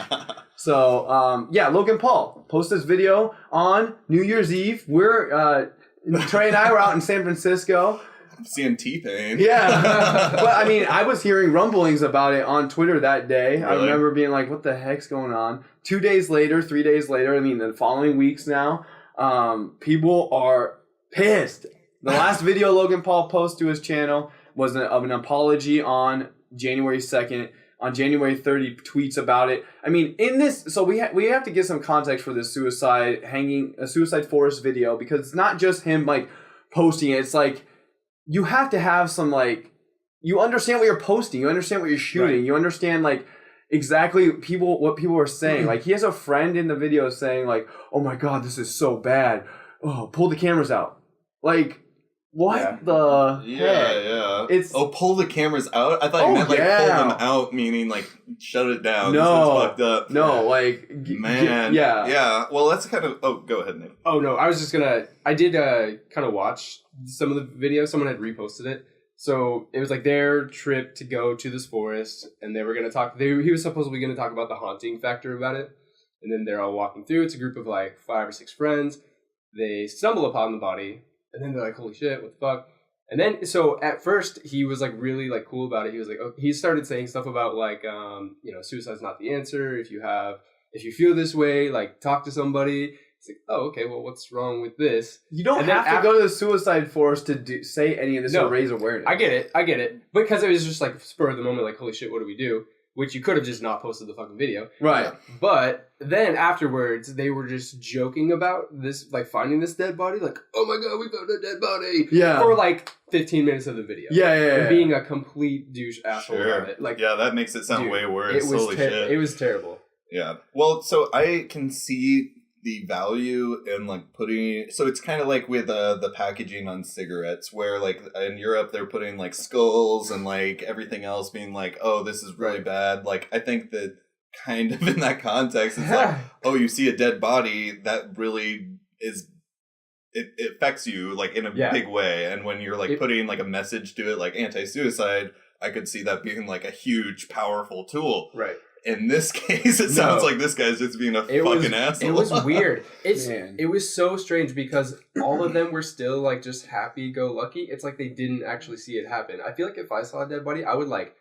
So, yeah, Logan Paul post this video on New Year's Eve. Trey and I were out in San Francisco. Seeing T-Pain. Yeah. But, I mean, I was hearing rumblings about it on Twitter that day. Really? I remember being like, what the heck's going on? 2 days later, 3 days later, I mean, the following weeks now, people are pissed. The last video Logan Paul posted to his channel was of an apology on January 2nd. On January 3rd, he tweets about it. I mean, in this, so we have to get some context for this suicide forest video, because it's not just him like posting it. It's like you have to have some like, you understand what you're posting, you understand what you're shooting, right. You understand like exactly what people are saying. Like he has a friend in the video saying like, "Oh my God, this is so bad. Oh, pull the cameras out." Like. What the heck? Yeah. It's pull the cameras out? I thought you meant like pull them out, meaning like shut it down. No, this fucked up. No, like man. Yeah. Well, that's kind of. Oh, go ahead, Nick. Oh no, I was just gonna. I did kind of watch some of the videos. Someone had reposted it, so it was like their trip to go to this forest, and they were gonna talk. He was supposedly gonna talk about the haunting factor about it, and then they're all walking through. It's a group of like 5 or 6 friends. They stumble upon the body. And then they're like, holy shit, what the fuck? And then, so at first, he was like really like cool about it. He was like, he started saying stuff about like, suicide's not the answer. If you feel this way, like talk to somebody. It's like, oh, okay, well, what's wrong with this? You don't have to go to the suicide forest to say any of this or raise awareness. I get it. Because it was just like spur of the moment, like, holy shit, what do we do? Which you could have just not posted the fucking video. Right. Yeah. But then afterwards, they were just joking about this, like finding this dead body. Like, oh my God, we found a dead body. Yeah. For like 15 minutes of the video. Yeah. And being a complete douche asshole about it. Like, yeah, that makes it sound way worse. Holy shit. It was terrible. Yeah. Well, so I can see the value in like putting, so it's kind of like with the packaging on cigarettes, where like in Europe they're putting like skulls and like everything else, being like, oh, this is really bad. Like I think that kind of in that context it's like, oh, you see a dead body, that really is, it affects you like in a big way. And when you're like putting like a message to it, like anti-suicide, I could see that being like a huge powerful tool. Right. In this case, it sounds like this guy's just being a fucking asshole. It was weird. It was so strange because all of them were still like just happy-go-lucky. It's like they didn't actually see it happen. I feel like if I saw a dead body, I would like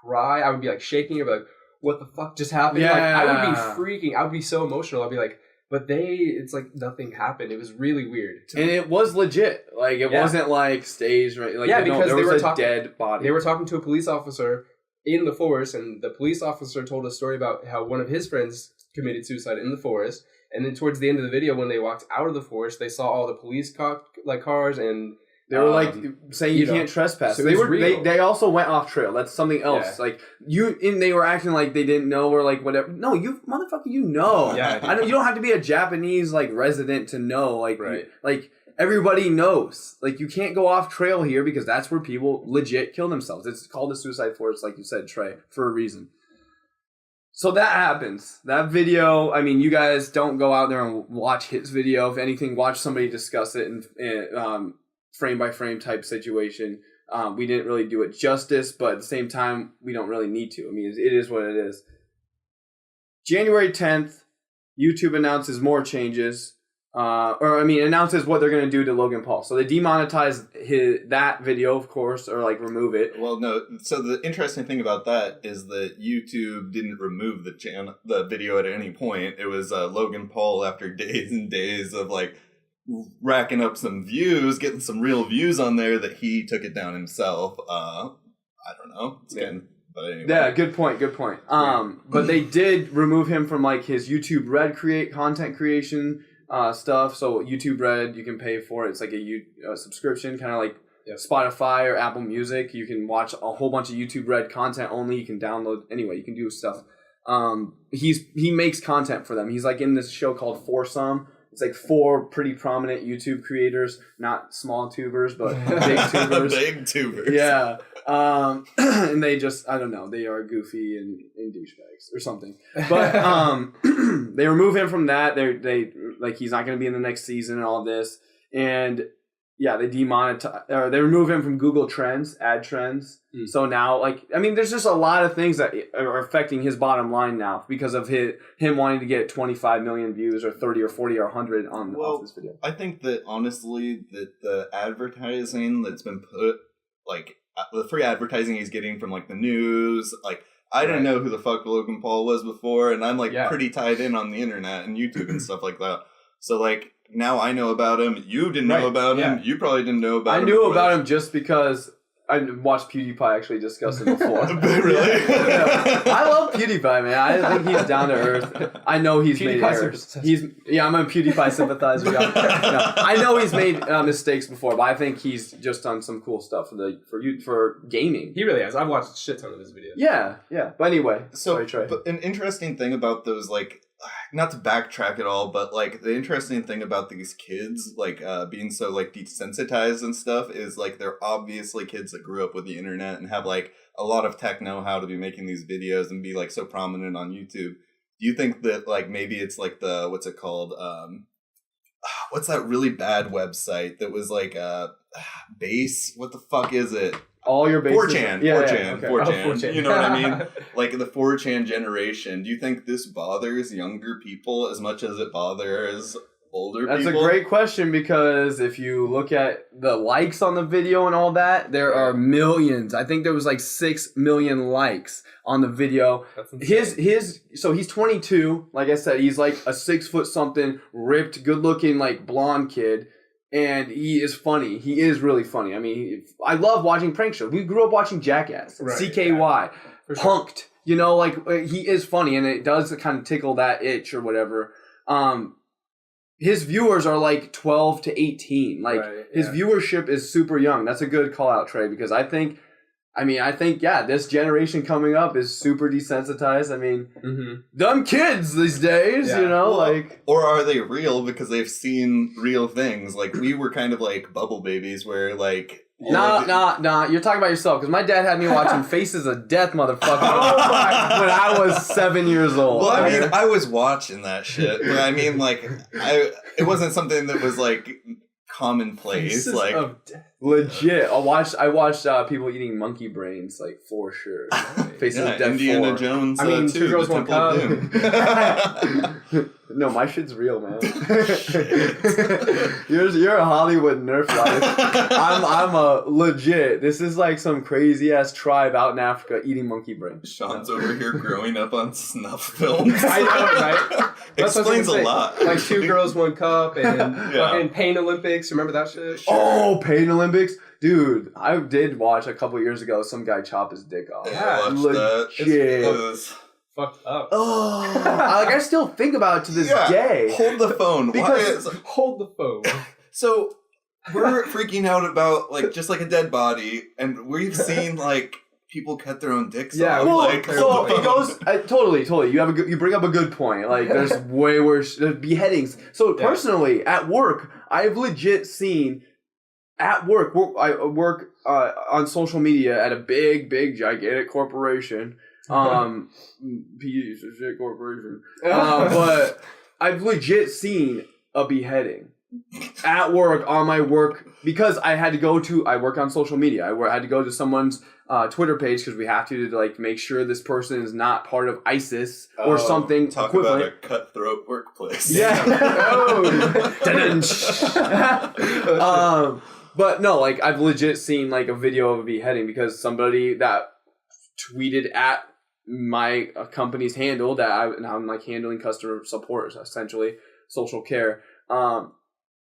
cry. I would be like shaking. I'd be like, what the fuck just happened? Yeah. Like, I would be freaking. I would be so emotional. I'd be like, but it's like nothing happened. It was really weird. And it was legit. Like it wasn't like staged. Right? Like, because there was a dead body. They were talking to a police officer in the forest, and the police officer told a story about how one of his friends committed suicide in the forest. And then towards the end of the video, when they walked out of the forest, they saw all the police cars and They were like saying you can't trespass. So they also went off trail. That's something else. Yeah. Like they were acting like they didn't know or like whatever. No, you motherfucker, you know. Yeah, you don't have to be a Japanese like resident to know. Like like everybody knows. Like you can't go off trail here because that's where people legit kill themselves. It's called a suicide forest, like you said, Trey, for a reason. So that happens. That video, I mean, you guys don't go out there and watch his video. If anything, watch somebody discuss it in frame by frame type situation. We didn't really do it justice, but at the same time, we don't really need to. I mean, it is what it is. January 10th, YouTube announces more changes. Announces what they're going to do to Logan Paul. So they demonetize that video, of course, or like remove it. Well, no. So the interesting thing about that is that YouTube didn't remove the video at any point. It was Logan Paul after days and days of like racking up some views, getting some real views on there that he took it down himself. I don't know. But anyway. Yeah, good point. But they did remove him from like his YouTube Red content creation stuff. So YouTube Red, you can pay for it. It's like a subscription, kind of like Spotify or Apple Music. You can watch a whole bunch of YouTube Red content only. You can download anyway. You can do stuff. He makes content for them. He's like in this show called Foursome. It's like 4 pretty prominent YouTube creators, not small tubers, but big tubers. Big tubers. Yeah. And they just, I don't know, they are goofy and douchebags or something. But they remove him from that. They like he's not going to be in the next season and all this. And yeah, they they remove him from Google Trends, ad trends. So now, like, I mean, there's just a lot of things that are affecting his bottom line now because of him wanting to get 25 million views or 30 or 40 or 100 off this video. I think that, honestly, that the advertising that's been put, like, the free advertising he's getting from, like, the news, like, I didn't know who the fuck Logan Paul was before, and I'm, like, pretty tied in on the internet and YouTube and stuff like that. So, like, now I know about him. You didn't know about him. You probably didn't know about him. I knew about him just because I watched PewDiePie actually discuss it before. Really? Yeah. I love PewDiePie, man. I think he's down to earth. I know he's made errors. I'm a PewDiePie sympathizer. I know he's made mistakes before, but I think he's just done some cool stuff for gaming. He really has. I've watched a shit ton of his videos. Yeah. But anyway, sorry, Trey. But an interesting thing about those, like, not to backtrack at all, but like the interesting thing about these kids, like being so like desensitized and stuff, is like they're obviously kids that grew up with the internet and have like a lot of tech know-how to be making these videos and be like so prominent on YouTube. Do you think that like maybe it's like the what's it called? What's that really bad website that was like base? What the fuck is it? All your bases. 4chan. Yeah, 4chan. okay. 4chan. You know what I mean? Like the 4chan generation. Do you think this bothers younger people as much as it bothers older people? That's a great question because if you look at the likes on the video and all that, there are millions. I think there was like 6 million likes on the video. That's insane. So he's 22. Like I said, he's like a 6 foot something, ripped, good looking, like blonde kid. And he is funny. He is really funny. I mean, I love watching prank shows. We grew up watching Jackass, CKY, Punked. You know, like he is funny, and it does kind of tickle that itch or whatever. His viewers are like 12 to 18. Like his viewership is super young. That's a good call out, Trey, because I think this generation coming up is super desensitized. I mean, dumb kids these days, you know, like. Or are they real because they've seen real things? Like, we were kind of like bubble babies where, like. Nah. You're talking about yourself because my dad had me watching Faces of Death, motherfucker, when I was 7 years old. Well, I mean, I was watching that shit, but I mean, like, it wasn't something that was like commonplace. Faces like. of Death. Legit, I watched people eating monkey brains, like, for sure. Faces of Death. Indiana 4. Jones. I mean, too, 2 Girls, 1 Cup. No, my shit's real, man. You're a Hollywood nerf life. I'm a legit. This is like some crazy ass tribe out in Africa eating monkey brains. Sean's over here growing up on snuff films. I know, right? Explains a lot. Like 2 Girls, 1 Cup and Pain Olympics. Remember that shit? Sure. Oh, Pain Olympics. Dude, I did watch a couple years ago some guy chop his dick off. Yeah, legit. It was fucked up. Oh, I still think about it to this day. Hold the phone. Because hold the phone. So, we're freaking out about like just like a dead body, and we've seen like people cut their own dicks off. Well, Like, so it goes totally. You bring up a good point. Like, there's way worse beheadings. So personally, at work, I've legit seen at work. I work on social media at a big, gigantic corporation. Piece of shit corporation. But I've legit seen a beheading at work on my work because I work on social media. I had to go to someone's Twitter page because we have to like make sure this person is not part of ISIS or something talk equivalent. About a cutthroat workplace. Yeah. But no, like I've legit seen like a video of a beheading because somebody that tweeted at my company's handle that I'm like handling customer support, essentially social care.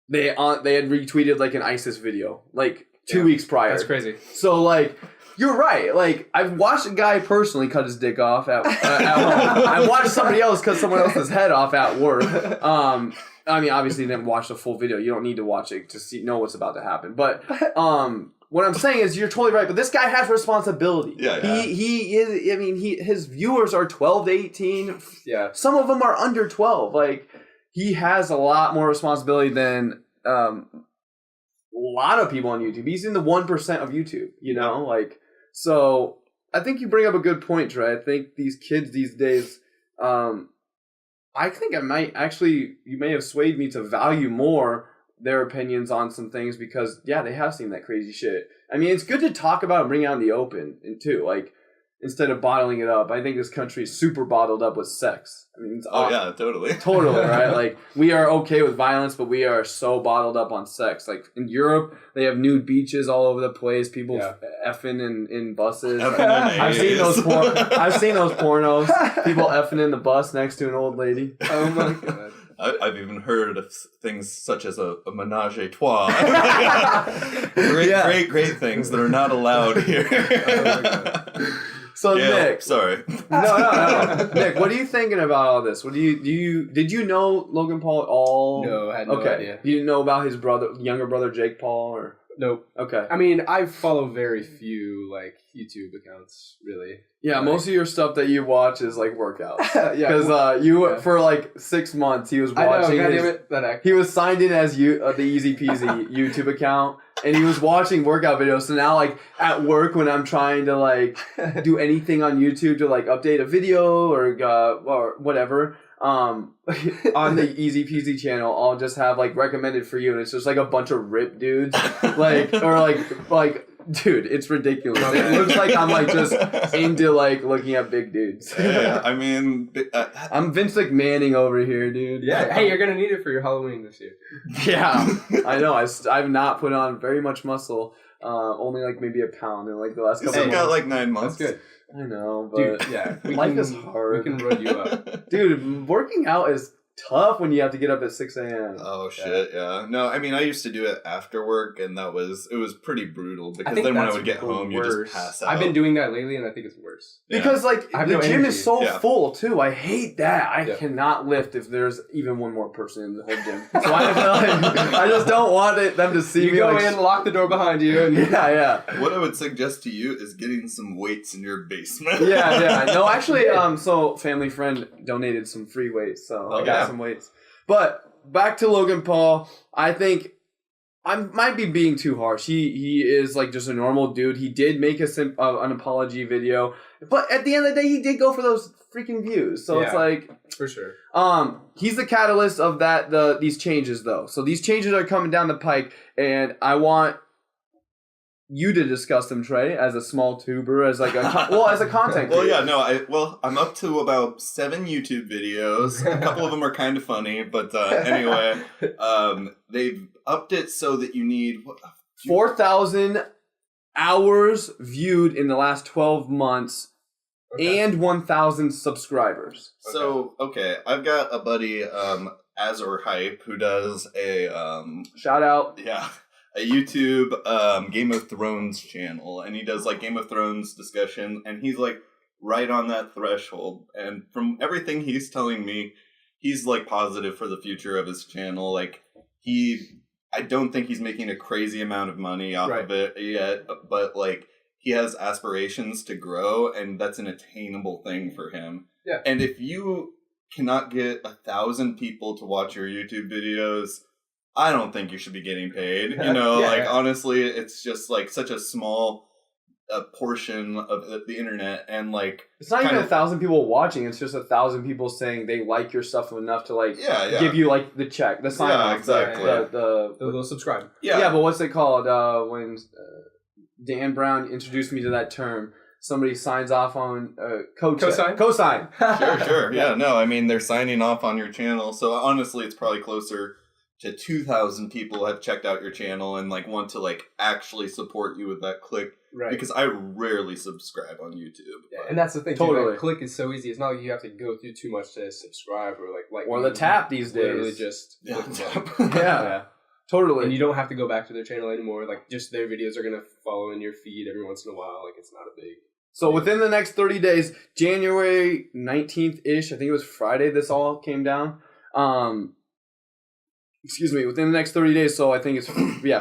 They had retweeted like an ISIS video like 2 weeks prior. That's crazy. So like you're right. Like I've watched a guy personally cut his dick off at home. I watched somebody else cut someone else's head off at work. I mean, obviously, you didn't watch the full video. You don't need to watch it to know what's about to happen. But what I'm saying is, you're totally right. But this guy has responsibility. Yeah. He is. I mean, his viewers are 12 to 18. Yeah. Some of them are under 12. Like he has a lot more responsibility than a lot of people on YouTube. He's in the 1% of YouTube. You know, like so. I think you bring up a good point, Trey. I think these kids these days. I think you may have swayed me to value more their opinions on some things because, they have seen that crazy shit. I mean, it's good to talk about and bring out in the open, too. Like, instead of bottling it up. I think this country is super bottled up with sex. I mean, totally. Totally, right? Like, we are okay with violence, but we are so bottled up on sex. Like, in Europe, they have nude beaches all over the place. People effing in buses. I've seen those pornos. People effing in the bus next to an old lady. Oh, my God. I've even heard of things such as a menage a trois. Great things that are not allowed here. Oh my God. So Nick, sorry. No. Nick, what are you thinking about all this? What did you know Logan Paul at all? No, I had no idea. You didn't know about his younger brother Jake Paul, or nope. Okay. I mean, I follow very few like YouTube accounts, really. Yeah, like, most of your stuff that you watch is like workouts. Because for like 6 months he was watching. I know, goddammit, he was signed in as the EZPZ YouTube account, and he was watching workout videos. So now, like at work, when I'm trying to like do anything on YouTube to like update a video or whatever, on the EZPZ channel, I'll just have like recommended for you, and it's just like a bunch of ripped dudes, like. Dude, it's ridiculous. It looks like I'm like just into like looking at big dudes. I mean, I'm Vince McMahoning over here, dude. Yeah. Hey, you're gonna need it for your Halloween this year. Yeah, I know. I've not put on very much muscle. Only like maybe a pound in like the last couple. You've got like 9 months. That's good. I know, but dude, yeah, life is hard. We can run you up, dude. Working out is tough when you have to get up at 6 a.m. Oh shit, yeah. No, I mean I used to do it after work, and it was pretty brutal because then when I would get home, you just pass out. I've been doing that lately, and I think it's worse because like the gym is so full too. I hate that. I cannot lift if there's even one more person in the whole gym. So I just don't want them to see me. You go in, lock the door behind you, and What I would suggest to you is getting some weights in your basement. Yeah. No, actually, so family friend donated some free weights, so I got some weights. But back to Logan Paul, I think I might be being too harsh. He is like just a normal dude. He did make an apology video, but at the end of the day, he did go for those freaking views. So it's like for sure. He's the catalyst of these changes, though. So these changes are coming down the pike, and I want you to discuss them, Trey, as a small tuber, as like as a content creator. I'm up to about 7 YouTube videos. A couple of them are kind of funny, but anyway, they've upped it so that you need 4,000 hours viewed in the last 12 months. Okay. And 1,000 subscribers. So, I've got a buddy, Azor Hype, who does a shout out. Yeah. A YouTube Game of Thrones channel, and he does like Game of Thrones discussion, and he's like right on that threshold. And from everything he's telling me, he's like positive for the future of his channel. Like he I don't think he's making a crazy amount of money off of it yet, but like he has aspirations to grow, and that's an attainable thing for him. Yeah. And if you cannot get 1,000 people to watch your YouTube videos, I don't think you should be getting paid. You know, honestly, it's just like such a small portion of the internet, and like it's not even 1,000 people watching. It's just 1,000 people saying they like your stuff enough to like give you like the check, the sign off, exactly. They'll subscribe. Yeah, but what's it called? When Dan Brown introduced me to that term, somebody signs off on cosign. Sure. Yeah, no, I mean they're signing off on your channel, so honestly, it's probably closer to 2,000 people have checked out your channel and like want to like actually support you with that click. Right. Because I rarely subscribe on YouTube. Yeah, and that's the thing. Totally. Too, like, click is so easy. It's not like you have to go through too much to subscribe or like or the tap these days. Literally just tap. Yeah. Totally. And you don't have to go back to their channel anymore. Like just their videos are gonna follow in your feed every once in a while. Like it's not a big. So within the next 30 days, January 19th-ish, I think it was Friday, this all came down. Within the next 30 days, so I think it's,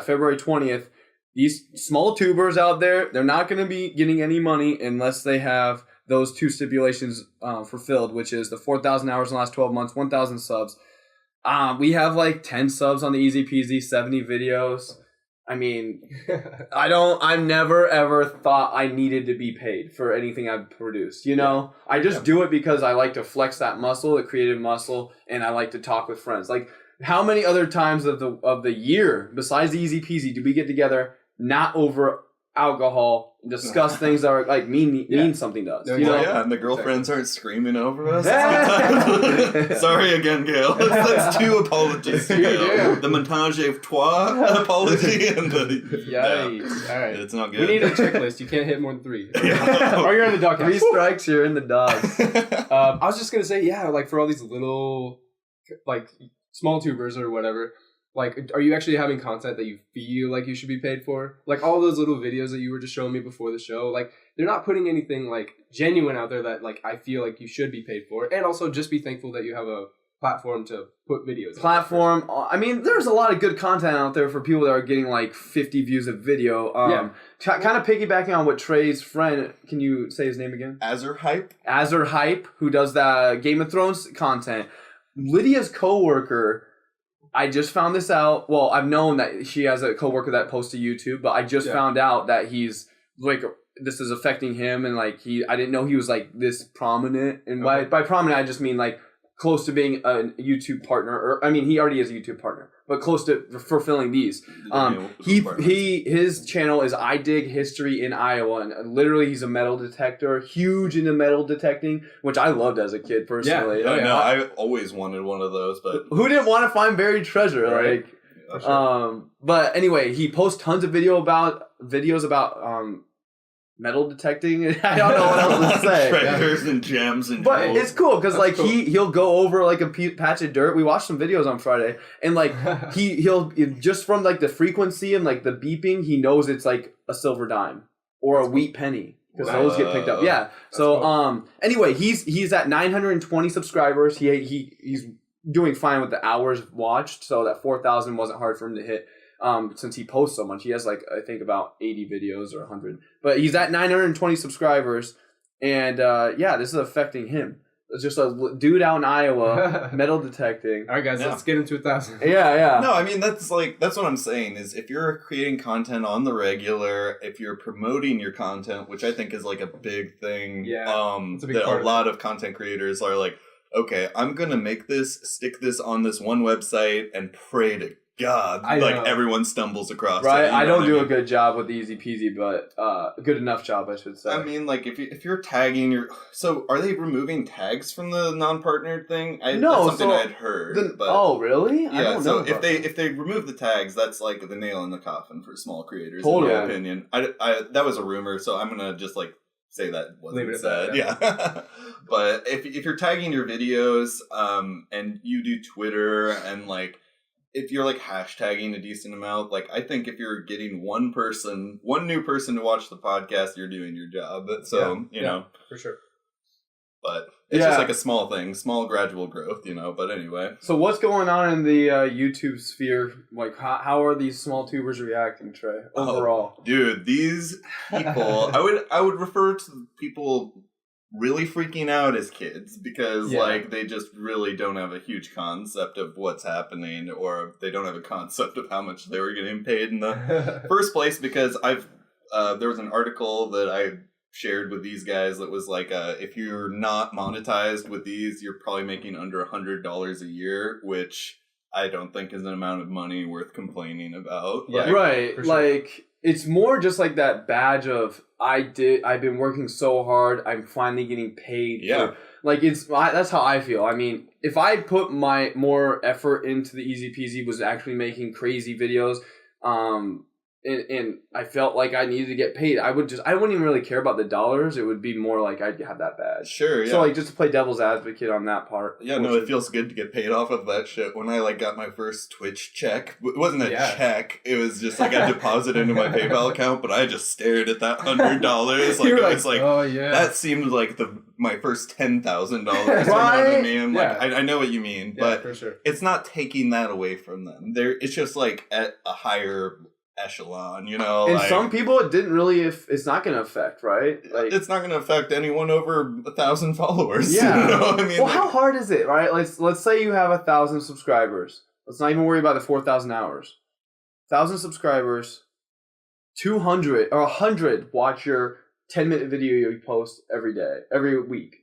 February 20th, these small tubers out there, they're not going to be getting any money unless they have those two stipulations fulfilled, which is the 4,000 hours in the last 12 months, 1,000 subs. We have like 10 subs on the EZPZ, 70 videos. I mean, I've never ever thought I needed to be paid for anything I've produced, you know? I just do it because I like to flex that muscle, the creative muscle, and I like to talk with friends. Like, how many other times of the year, besides the Easy Peasy, do we get together, not over alcohol, discuss things that are like mean something to us? You know? Yeah, and the girlfriends aren't screaming over us. Sorry again, Gail. That's two apologies. Gail. The menage a trois apology and the yikes. All right, it's not good. We need a checklist. You can't hit more than 3. Or you're in the doghouse. 3 strikes, you're in the dogs. I was just gonna say, like for all these little like small tubers or whatever, like, are you actually having content that you feel like you should be paid for? Like all those little videos that you were just showing me before the show, like they're not putting anything like genuine out there that like I feel like you should be paid for. And also just be thankful that you have a platform to put videos on. I mean, there's a lot of good content out there for people that are getting like 50 views a video. Kind of piggybacking on what Trey's friend, can you say his name again? Azure Hype, who does the Game of Thrones content. Lydia's coworker, I just found this out. Well, I've known that she has a coworker that posts to YouTube, but I just found out that he's like, this is affecting him, and like I didn't know he was like this prominent. And by prominent, I just mean like close to being a YouTube partner, or I mean he already is a YouTube partner, but close to fulfilling these. His channel is I Dig History in Iowa, and literally he's a metal detector, huge into metal detecting, which I loved as a kid personally. I always wanted one of those, but who didn't want to find buried treasure? Right. Like, but anyway, he posts tons of videos about metal detecting. I don't know what else to say. Treasures and gems and but jewels. It's cool because like cool. He'll go over like a patch of dirt. We watched some videos on Friday, and like he'll just from like the frequency and like the beeping, he knows it's like a silver dime or a wheat penny because those get picked up. Yeah. So cool. Anyway, he's at 920 subscribers. He's doing fine with the hours watched, so that 4,000 wasn't hard for him to hit. Since he posts so much, he has like I think about 80 videos or 100, but he's at 920 subscribers, and this is affecting him. It's just a dude out in Iowa metal detecting. All right, guys, let's get into 1,000. Yeah. No, I mean that's what I'm saying is if you're creating content on the regular, if you're promoting your content, which I think is like a big thing. Yeah, it's a big that part a lot of content creators are like, okay, I'm gonna make this, stick this on this one website, and pray to God, everyone stumbles across right. it. I don't do a good job with Easy Peasy, but a good enough job, I should say. I mean, like if you're tagging so are they removing tags from the non-partnered thing? No, that's something I'd heard. Oh, really? Yeah. I don't know if they remove the tags, that's like the nail in the coffin for small creators. Totally. In my opinion, I that was a rumor, so I'm gonna just like say that wasn't said. Yeah. But if you're tagging your videos, and you do Twitter and like. If you're like hashtagging a decent amount, like I think if you're getting one new person to watch the podcast, you're doing your job. So, you know. For sure. But it's just like a small thing, small gradual growth, you know. But anyway. So what's going on in the YouTube sphere? Like, how are these small tubers reacting, Trey? Overall, dude, these people, I would refer to people really freaking out as kids because like they just really don't have a huge concept of what's happening, or they don't have a concept of how much they were getting paid in the first place. Because there was an article that I shared with these guys that was like, if you're not monetized with these, you're probably making under $100 a year, which I don't think is an amount of money worth complaining about. Yeah, right. Sure. Like, it's more just like that badge of I've been working so hard, I'm finally getting paid. Yeah. Like, that's how I feel. I mean, if I put my more effort into the EZPZ, was actually making crazy videos, and I felt like I needed to get paid, I wouldn't even really care about the dollars. It would be more like I'd have that badge. Sure, yeah. So like, just to play devil's advocate on that part. Yeah, no, it feels good to get paid off of that shit. When I like got my first Twitch check, it wasn't a check. It was just like a deposit into my PayPal account, but I just stared at that $100. Like, I was like, oh yeah, that seemed like my first $10,000 to me. And like, I know what you mean, but for sure. It's not taking that away from them. It's just like at a higher echelon, you know. And like, some people it didn't really. It's not going to affect, right? Like, it's not going to affect anyone over 1,000 followers. Yeah. You know what I mean? Well, how hard is it, right? Let's say you have 1,000 subscribers. Let's not even worry about the 4,000 hours. 1,000 subscribers, 200 or 100 watch your 10-minute video you post every week.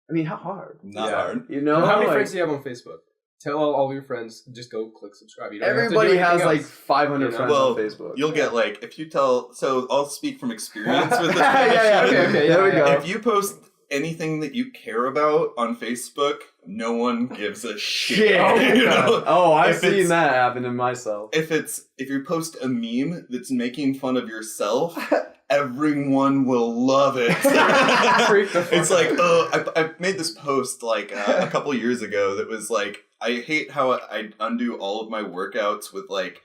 I mean, how hard? Not hard. You know, how many friends do you have on Facebook? Tell all of your friends, just go click subscribe. You don't Everybody has else. like 500 friends on Facebook. You'll get like, if you tell, so I'll speak from experience with this. Okay, there we go. If you post anything that you care about on Facebook, no one gives a shit. You know? Oh, I've seen that happen to myself. If you post a meme that's making fun of yourself, everyone will love it. It's like, I made this post like a couple years ago that was like, I hate how I undo all of my workouts with like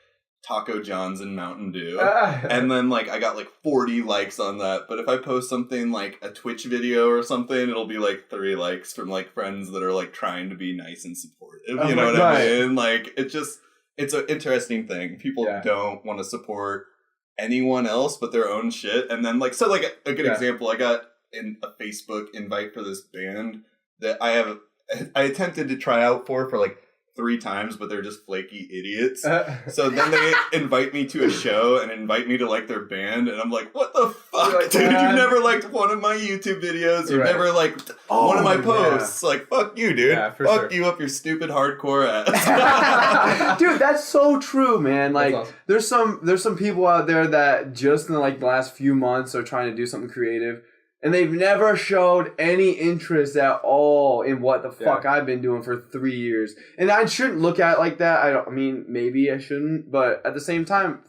Taco John's and Mountain Dew. And then like I got like 40 likes on that. But if I post something like a Twitch video or something, it'll be like 3 likes from like friends that are like trying to be nice and supportive. You know what I mean? Like, it's an interesting thing. People don't want to support anyone else but their own shit. And then like, so like a good example, I got in a Facebook invite for this band that I attempted to try out for like 3 times, but they're just flaky idiots. So then they invite me to a show and invite me to like their band, and I'm like, what the fuck, like, dude? You've never liked one of my YouTube videos. You've never liked one of my posts. Like, fuck you, dude. Fuck you up your stupid hardcore ass. Dude, that's so true, man. Like, awesome. there's some people out there that just in like the last few months are trying to do something creative, and they've never showed any interest at all in what the fuck I've been doing for 3 years. And I shouldn't look at it like that. I mean, maybe I shouldn't, but at the same time,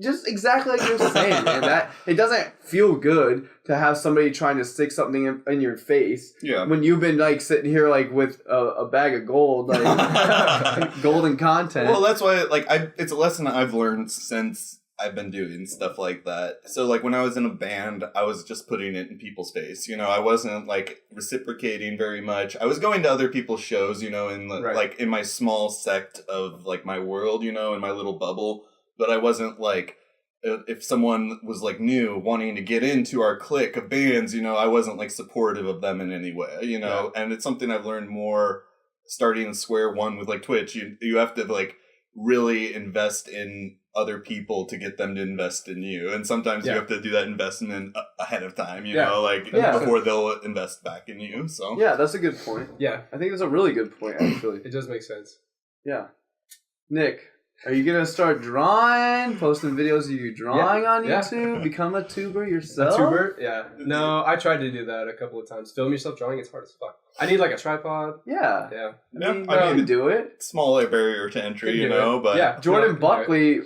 just exactly like you're saying, man, that it doesn't feel good to have somebody trying to stick something in your face when you've been like sitting here like with a bag of gold, like golden content. Well, that's why like it's a lesson I've learned since I've been doing stuff like that. So like when I was in a band, I was just putting it in people's face. You know, I wasn't like reciprocating very much. I was going to other people's shows, you know, in like in my small sect of like my world, you know, in my little bubble. But I wasn't like, if someone was like new wanting to get into our clique of bands, you know, I wasn't like supportive of them in any way, you know. And it's something I've learned more starting square one with like Twitch. You have to like really invest in other people to get them to invest in you, and sometimes you have to do that investment ahead of time, you know, like before they'll invest back in you. So that's a good point. I think that's a really good point, actually. It does make sense. Nick, are you gonna start drawing, posting videos of you drawing on YouTube, become a tuber yourself? A tuber? No, I tried to do that a couple of times. Film yourself drawing, it's hard as fuck. I need like a tripod. I mean, do it. Small barrier to entry, you know, but Jordan Buckley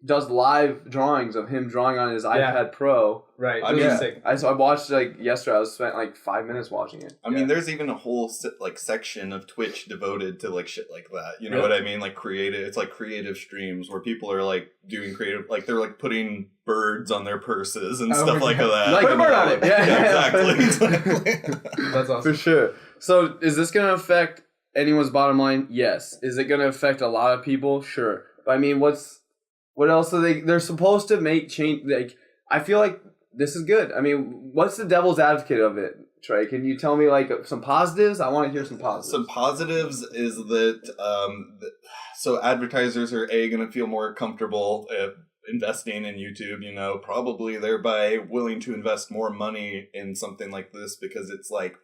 does live drawings of him drawing on his iPad Pro. Right. I mean, sick. I watched like yesterday. I spent like 5 minutes watching it. I mean, there's even a whole like section of Twitch devoted to like shit like that. You know what I mean? Like creative. It's like creative streams where people are like doing creative, like they're like putting birds on their purses and stuff like that. Like, put a bird on it. Yeah, exactly. That's awesome. For sure. So is this going to affect anyone's bottom line? Yes. Is it going to affect a lot of people? Sure. But I mean, what else are they're supposed to make change? Like, I feel like this is good. I mean, what's the devil's advocate of it, Trey? Can you tell me like some positives? I want to hear some positives. Some positives is that so advertisers are going to feel more comfortable investing in YouTube, you know, probably thereby willing to invest more money in something like this because it's like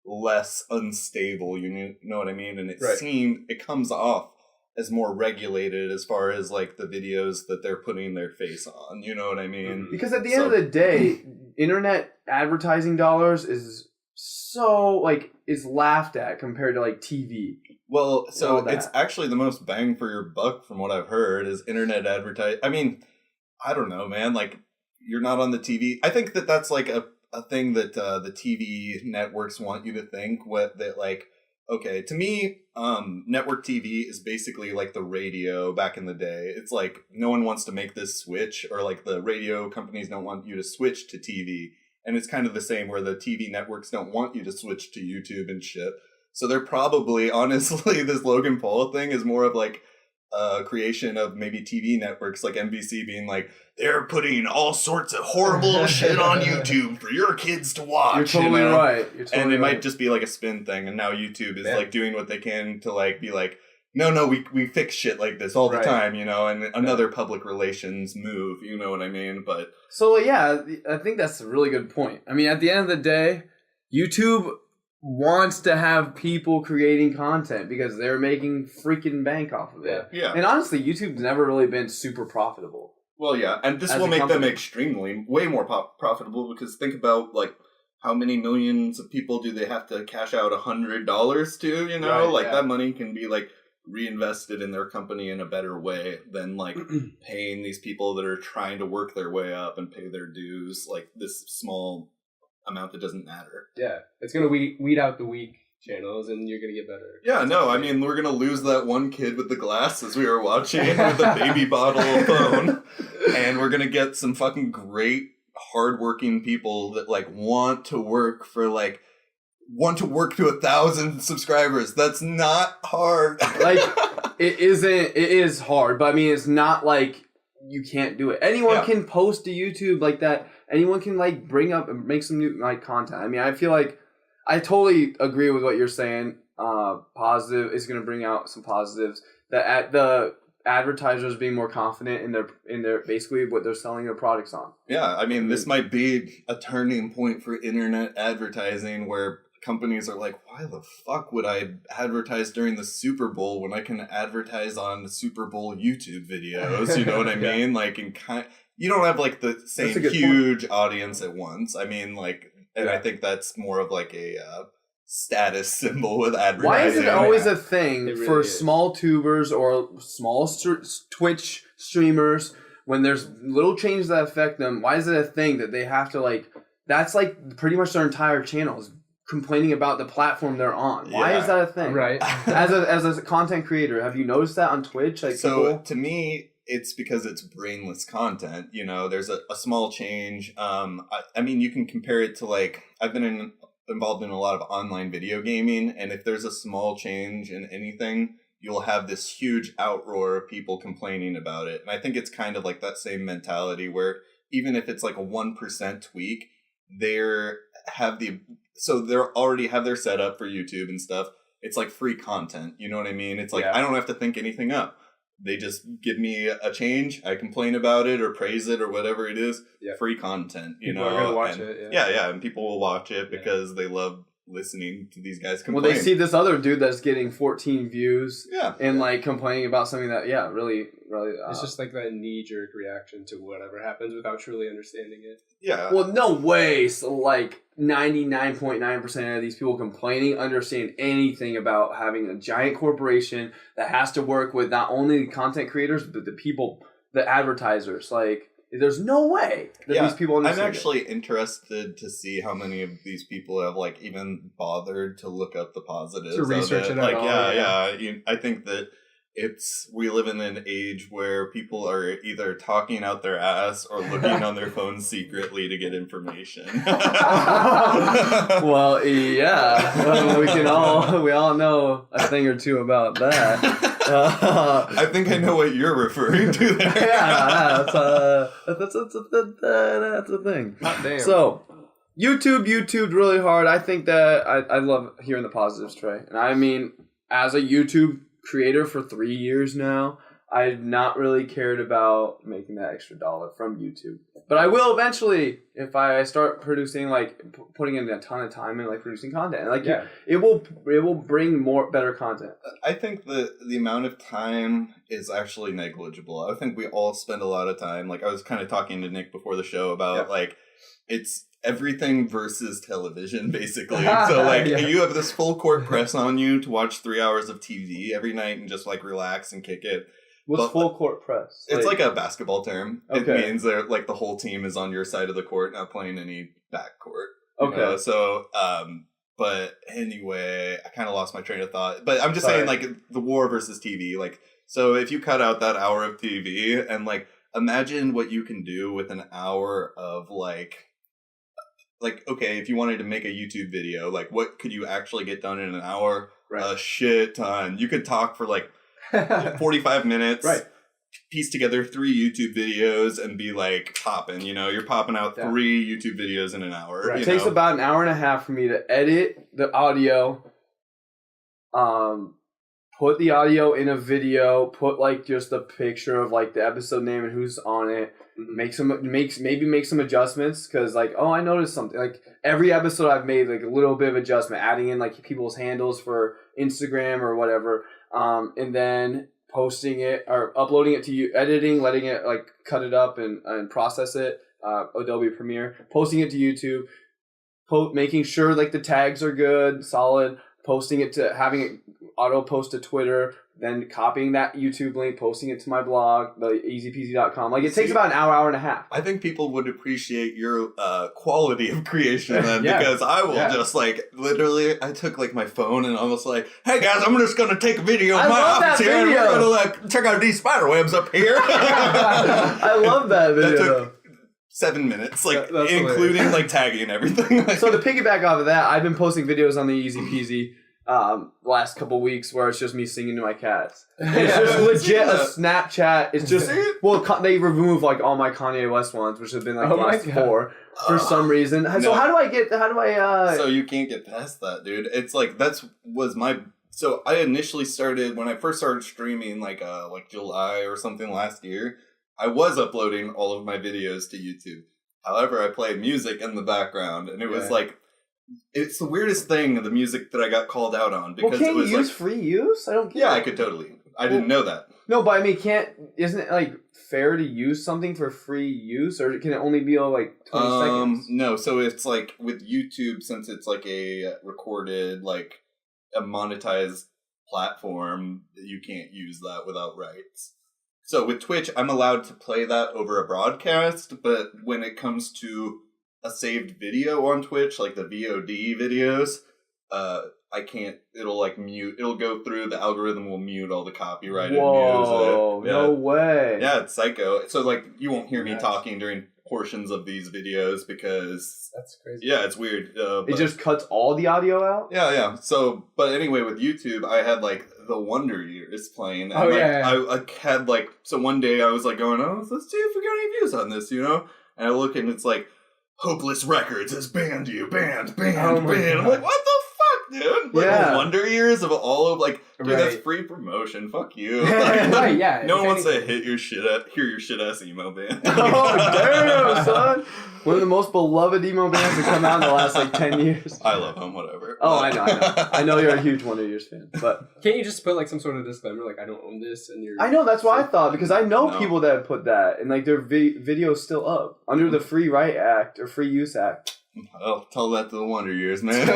less unstable, you know what I mean? And it comes off as more regulated as far as like the videos that they're putting their face on, you know what I mean? Because at the end of the day, internet advertising dollars is so like is laughed at compared to like TV. Well, so it's actually the most bang for your buck from what I've heard is internet advertising. I mean, I don't know, man, like you're not on the TV. I think that that's like a thing that the TV networks want you to think that like, okay, to me, network TV is basically like the radio back in the day. It's like no one wants to make this switch, or like the radio companies don't want you to switch to TV. And it's kind of the same where the TV networks don't want you to switch to YouTube and shit. So they're probably, honestly, this Logan Paul thing is more of like a creation of maybe TV networks like NBC being like, they're putting all sorts of horrible shit on YouTube for your kids to watch. You're totally right. And it might just be like a spin thing. And now YouTube is like doing what they can to like be like, no, we fix shit like this all the time, you know, and another public relations move, you know what I mean? But so yeah, I think that's a really good point. I mean, at the end of the day, YouTube wants to have people creating content because they're making freaking bank off of it. Yeah. And honestly, YouTube's never really been super profitable. Well, yeah, and this will make them extremely, way more profitable because think about, like, how many millions of people do they have to cash out $100 to, you know? That money can be, like, reinvested in their company in a better way than, like, paying these people that are trying to work their way up and pay their dues, like, this small amount that doesn't matter. Yeah, it's going to weed out the weak channels and you're going to get better. Yeah, no, I mean, we're going to lose that one kid with the glasses we were watching with the baby bottle phone. And we're going to get some fucking great, hardworking people that, like, want to work to 1,000 subscribers. That's not hard. Like, it is hard, but I mean, it's not like you can't do it. Anyone can post to YouTube like that. Anyone can, like, bring up and make some new, like, content. I mean, I feel like I totally agree with what you're saying. Positive is going to bring out some positives. The advertisers being more confident in their basically what they're selling their products on. Yeah, I mean, this might be a turning point for internet advertising where companies are like, why the fuck would I advertise during the Super Bowl when I can advertise on the Super Bowl YouTube videos? You know what I mean? Like, you don't have, like, the same huge audience at once. I mean, like, and I think that's more of like a status symbol with advertising. Why is it always a thing really for is. small tubers or small Twitch streamers when there's little changes that affect them? Why is it a thing that they have to, like, that's like pretty much their entire channel is complaining about the platform they're on. Why is that a thing? Right. As a content creator, have you noticed that on Twitch? Like, so to me, it's because it's brainless content. You know, there's a small change. I mean, you can compare it to, like, I've been involved in a lot of online video gaming, and if there's a small change in anything, you'll have this huge outroar of people complaining about it. And I think it's kind of like that same mentality where even if it's like a 1% tweak, they already have their setup for YouTube and stuff. It's like free content. You know what I mean? It's like, I don't have to think anything up. They just give me a change. I complain about it or praise it or whatever it is. Yeah. Free content, you people know. Are gonna watch it. Yeah, and people will watch it because they love listening to these guys complain. Well, they see this other dude that's getting 14 views. Yeah. And, like, complaining about something that, really. It's just like that knee-jerk reaction to whatever happens without truly understanding it. Yeah. Well, no way. So, like, 99.9% of these people complaining understand anything about having a giant corporation that has to work with not only content creators, but the people the advertisers. Like, there's no way that these people understand. I'm actually interested to see how many of these people have like even bothered to look up the positives to research of it. it Like, all, I think that we live in an age where people are either talking out their ass or looking on their phones secretly to get information. Well, yeah, we all know a thing or two about that. I think I know what you're referring to there. Yeah, that's a thing. Hot damn. So, YouTubed really hard. I think that I love hearing the positives, Trey. And I mean, as a YouTube creator for 3 years now, I've not really cared about making that extra dollar from YouTube. But I will eventually if I start producing, like, putting in a ton of time in, like, producing content. And, like, it will bring better content. I think the amount of time is actually negligible. I think we all spend a lot of time. Like, I was kind of talking to Nick before the show about, like, it's everything versus television, basically. So, like, you have this full court press on you to watch 3 hours of TV every night and just, like, relax and kick it. What's full court press? It's like a basketball term. Okay. It means that, like, the whole team is on your side of the court, not playing any back court. Okay. So, but anyway, I kind of lost my train of thought. But I'm just saying, like, the war versus TV. Like, so if you cut out that hour of TV and, like, imagine what you can do with an hour of, like, okay, if you wanted to make a YouTube video, like, what could you actually get done in an hour? Right. A shit ton. You could talk for, like, 45 minutes, right? Piece together 3 YouTube videos and be like popping, you're popping out 3 YouTube videos in an hour. Right. It takes about an hour and a half for me to edit the audio, put the audio in a video, put, like, just a picture of, like, the episode name and who's on it, make some adjustments, because, like, I noticed something, like, every episode I've made, like, a little bit of adjustment, adding in, like, people's handles for Instagram or whatever, and then posting it or uploading it to you, editing, letting it, like, cut it up and process it, Adobe Premiere, posting it to YouTube, making sure, like, the tags are good, solid, posting it to, having it auto post to Twitter, then copying that YouTube link, posting it to my blog, the EZPZ.com. Like, it takes about an hour and a half. I think people would appreciate your quality of creation then, because I will just, like, literally, I took, like, my phone and I was like, hey guys, I'm just going to take a video of my office here and we're going to, like, check out these spider webs up here. I love that video. That took 7 minutes, like, including, like, tagging and everything. So to piggyback off of that, I've been posting videos on the EZPZ last couple weeks where it's just me singing to my cats. It's just legit a Snapchat. It's just, they remove, like, all my Kanye West ones, which have been, like, the last 4 for some reason. So So you can't get past that, dude. It's like, so I initially started, when I first started streaming, like July or something last year, I was uploading all of my videos to YouTube. However, I played music in the background, and it was like, it's the weirdest thing, the music that I got called out on, because can't it was you use free use? I don't get it. I could totally. I didn't know that. No, but I mean, isn't it, like, fair to use something for free use, or can it only be all, like, 20 seconds? No, so it's like with YouTube, since it's like a recorded, like a monetized platform, you can't use that without rights. So with Twitch, I'm allowed to play that over a broadcast, but when it comes to a saved video on Twitch, like the VOD videos, I can't, it'll, like, mute, it'll go through, the algorithm will mute all the copyrighted music. No way. Yeah, it's psycho. So, like, you won't hear me talking during portions of these videos because... That's crazy. Yeah, it's weird. It just cuts all the audio out? Yeah. So, but anyway, with YouTube, I had, like, the Wonder Years playing. And, I had, like, so one day I was, like, going, let's see if we got any views on this, And I look and it's like, Hopeless Records has banned you, banned. I'm like, what the fuck, dude? Like, the Wonder Years of all of, like, dude, that's free promotion. Fuck you. Like, no one wants to hear your shit ass emo band. Oh, damn, son. One of the most beloved emo bands to come out in the last, like, 10 years. I love them, whatever. Oh, I know. I know you're a huge Wonder Years fan, but... Can't you just put, like, some sort of disclaimer, like, I don't own this, and you're... I know, that's what I thought, because I know people that put that, and, like, their video's still up, under the Free Right Act, or Free Use Act. I'll tell that to the Wonder Years, man.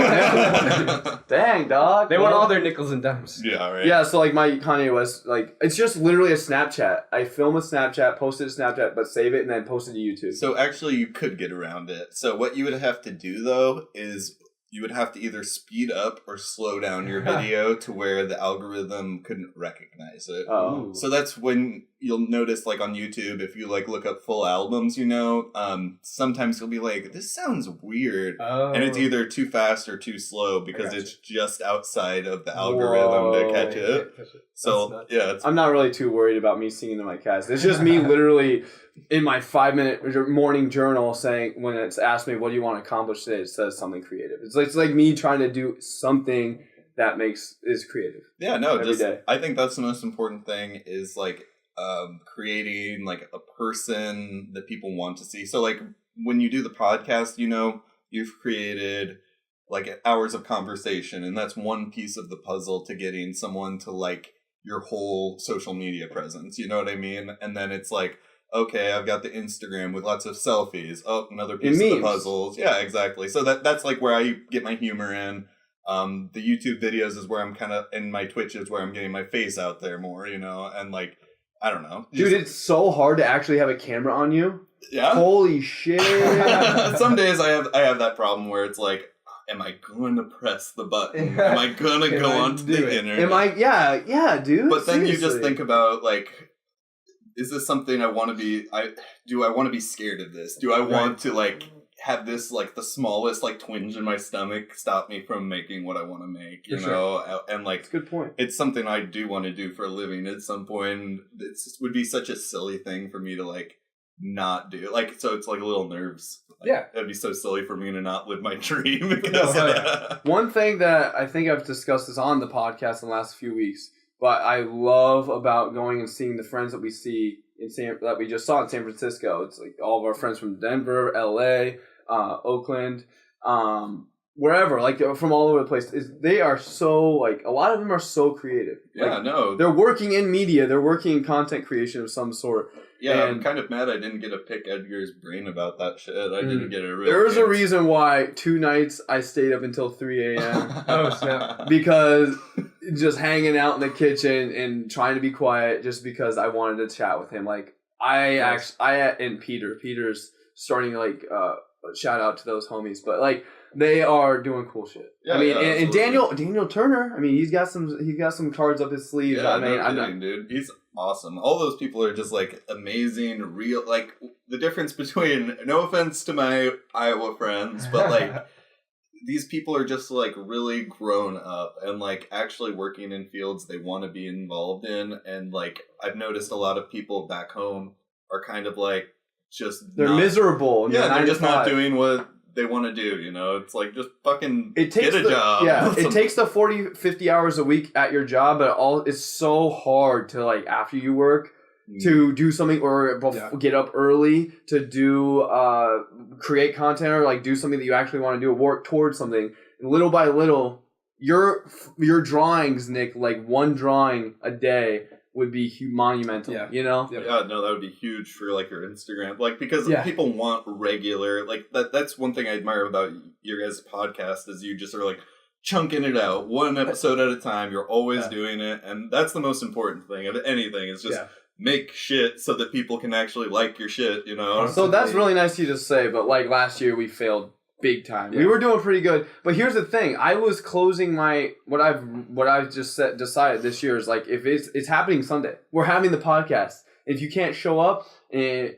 Dang, dog. They want all their nickels and dimes. Yeah, right. Yeah, so like my Kanye West, like it's just literally a Snapchat. I film a Snapchat, post it to Snapchat, but save it and then post it to YouTube. So actually, you could get around it. So what you would have to do though is you would have to either speed up or slow down your video to where the algorithm couldn't recognize it. Oh. So that's when you'll notice, like on YouTube, if you like look up full albums, sometimes you'll be like, this sounds weird. Oh. And it's either too fast or too slow because it's just outside of the algorithm to catch it. So, yeah. I'm not really too worried about me singing to my cats. It's just me literally in my 5-minute morning journal saying, when it's asked me, what do you want to accomplish today? It says something creative. It's like me trying to do something that is creative. Yeah, no, every day. I think that's the most important thing is like creating like a person that people want to see. So like when you do the podcast, you've created like hours of conversation, and that's one piece of the puzzle to getting someone to like your whole social media presence. You know what I mean? And then it's like, okay, I've got the Instagram with lots of selfies. Oh, another piece of the puzzles. Yeah, exactly. So that's like where I get my humor in. The YouTube videos is where I'm kind of, and my Twitch is where I'm getting my face out there more, and like, I don't know. Dude, it's so hard to actually have a camera on you. Yeah. Holy shit. Some days I have that problem where it's like, am I going to press the button? Am I going to go onto the internet? Yeah, dude. But then you just think about like, is this something I want to be? Do I want to be scared of this? Do I want to like have this like the smallest like twinge in my stomach stop me from making what I want to make? You know, and like that's a good point. It's something I do want to do for a living at some point. It would be such a silly thing for me to like not do. Like, so it's like a little nerves. Like, it'd be so silly for me to not live my dream because of that. One thing that I think I've discussed this on the podcast in the last few weeks, but I love about going and seeing the friends that we see that we just saw in San Francisco. It's like all of our friends from Denver, LA, Oakland, wherever, like from all over the place. They are so like, a lot of them are so creative. Yeah, like, they're working in media. They're working in content creation of some sort. Yeah, I'm kind of mad I didn't get to pick Edgar's brain about that shit. I didn't get a real There was a reason why 2 nights I stayed up until 3 a.m. Oh, snap. Because just hanging out in the kitchen and trying to be quiet just because I wanted to chat with him. Like, and Peter's starting to, like, shout out to those homies. But, like, they are doing cool shit. Yeah, I mean, and Daniel Turner, I mean, he's got some cards up his sleeve. Yeah, dude. He's awesome. All those people are just like amazing, real. Like the difference between, no offense to my Iowa friends, but like these people are just like really grown up and like actually working in fields they want to be involved in. And like I've noticed a lot of people back home are kind of like they're miserable. Yeah, they're just not doing what they want to do, it's like just fucking get a job. Yeah, it takes the 40, 50 hours a week at your job, but it's so hard to like after you work to do something or get up early to do create content or like do something that you actually want to do or work towards something. And little by little, your drawings, Nick, like one drawing a day would be monumental, Yeah, no, that would be huge for like your Instagram, like because people want regular, like that's one thing I admire about your guys' podcast is you just are like chunking it out one episode at a time. You're always doing it, and that's the most important thing of anything is just make shit so that people can actually like your shit, So that's really nice of you to say, but like last year we failed big time. We were doing pretty good, but here's the thing: I was closing what I've just decided this year is like if it's happening Sunday, we're having the podcast. If you can't show up,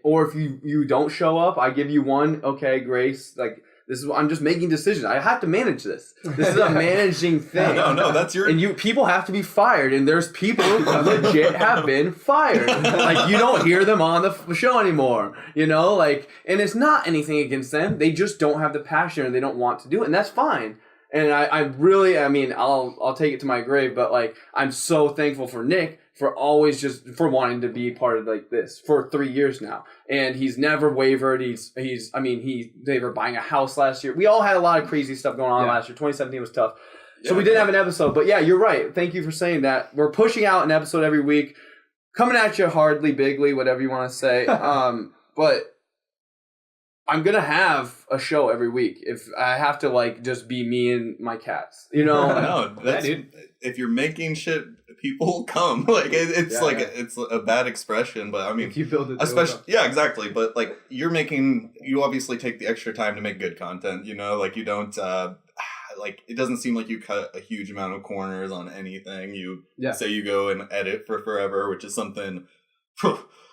or if you don't show up, I give you one grace. Like this is I'm just making decisions. I have to manage this. This is a managing thing. No, that's your. And people have to be fired, and there's people who legit have been fired. Like you don't hear them on the show anymore. Like, and it's not anything against them. They just don't have the passion, and they don't want to do it, and that's fine. And I'll take it to my grave, but like I'm so thankful for Nick for always for wanting to be part of like this for 3 years now, and he's never wavered. They were buying a house last year. We all had a lot of crazy stuff going on last year. 2017 was tough, so we didn't have an episode. But yeah, you're right. Thank you for saying that. We're pushing out an episode every week, coming at you hardly, bigly, whatever you want to say. But I'm gonna have a show every week. If I have to like just be me and my cats, you know. No, that's if you're making shit, people come. Like it's it's a bad expression, but I mean, if you build it, especially exactly. But like you obviously take the extra time to make good content. You know, like you don't like it doesn't seem like you cut a huge amount of corners on anything. You say you go and edit for forever, which is something.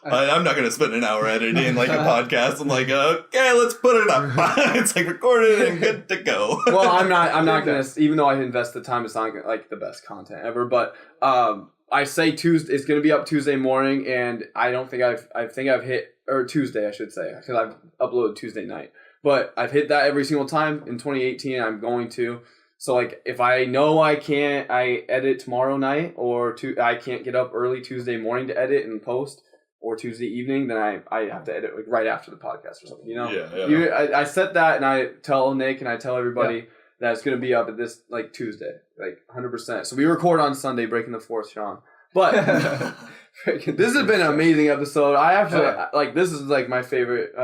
I'm not going to spend an hour editing like a podcast. I'm like, okay, let's put it up. It's like recorded and good to go. Well, I'm not going to, even though I invest the time, it's not like the best content ever. But I say Tuesday, it's going to be up Tuesday morning, and I don't think I've hit, or Tuesday, I should say, because I've uploaded Tuesday night. But I've hit that every single time in 2018. I'm going to. So like, if I know I edit tomorrow night, or I can't get up early Tuesday morning to edit and post, or Tuesday evening, then I have to edit like right after the podcast or something, you know? Yeah. I set that, and I tell Nick and I tell everybody that it's going to be up at this like Tuesday, like 100%. So we record on Sunday, breaking the fourth, Sean. But this has been an amazing episode. I actually like, this is like my favorite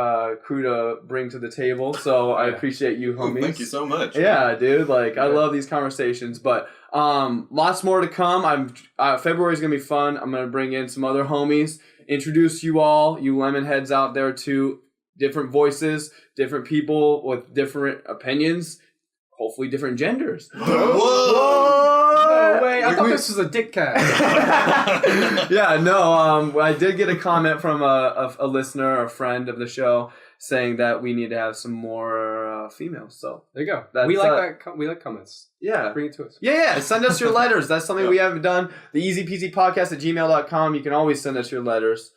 crew to bring to the table. So I appreciate you, homies. Thank you so much. Yeah, dude. Like I love these conversations, but lots more to come. February's gonna be fun. I'm gonna bring in some other homies, introduce you all, you lemon heads out there, to different voices, different people with different opinions, hopefully different genders. Whoa! No way! I thought this was a dick cast. Yeah, no. I did get a comment from a listener, a friend of the show, saying that we need to have some more females. So there you go. We like that. We like comments. Yeah, bring it to us. Yeah. Send us your letters. That's something we haven't done. The EZPZ podcast at gmail.com. You can always send us your letters.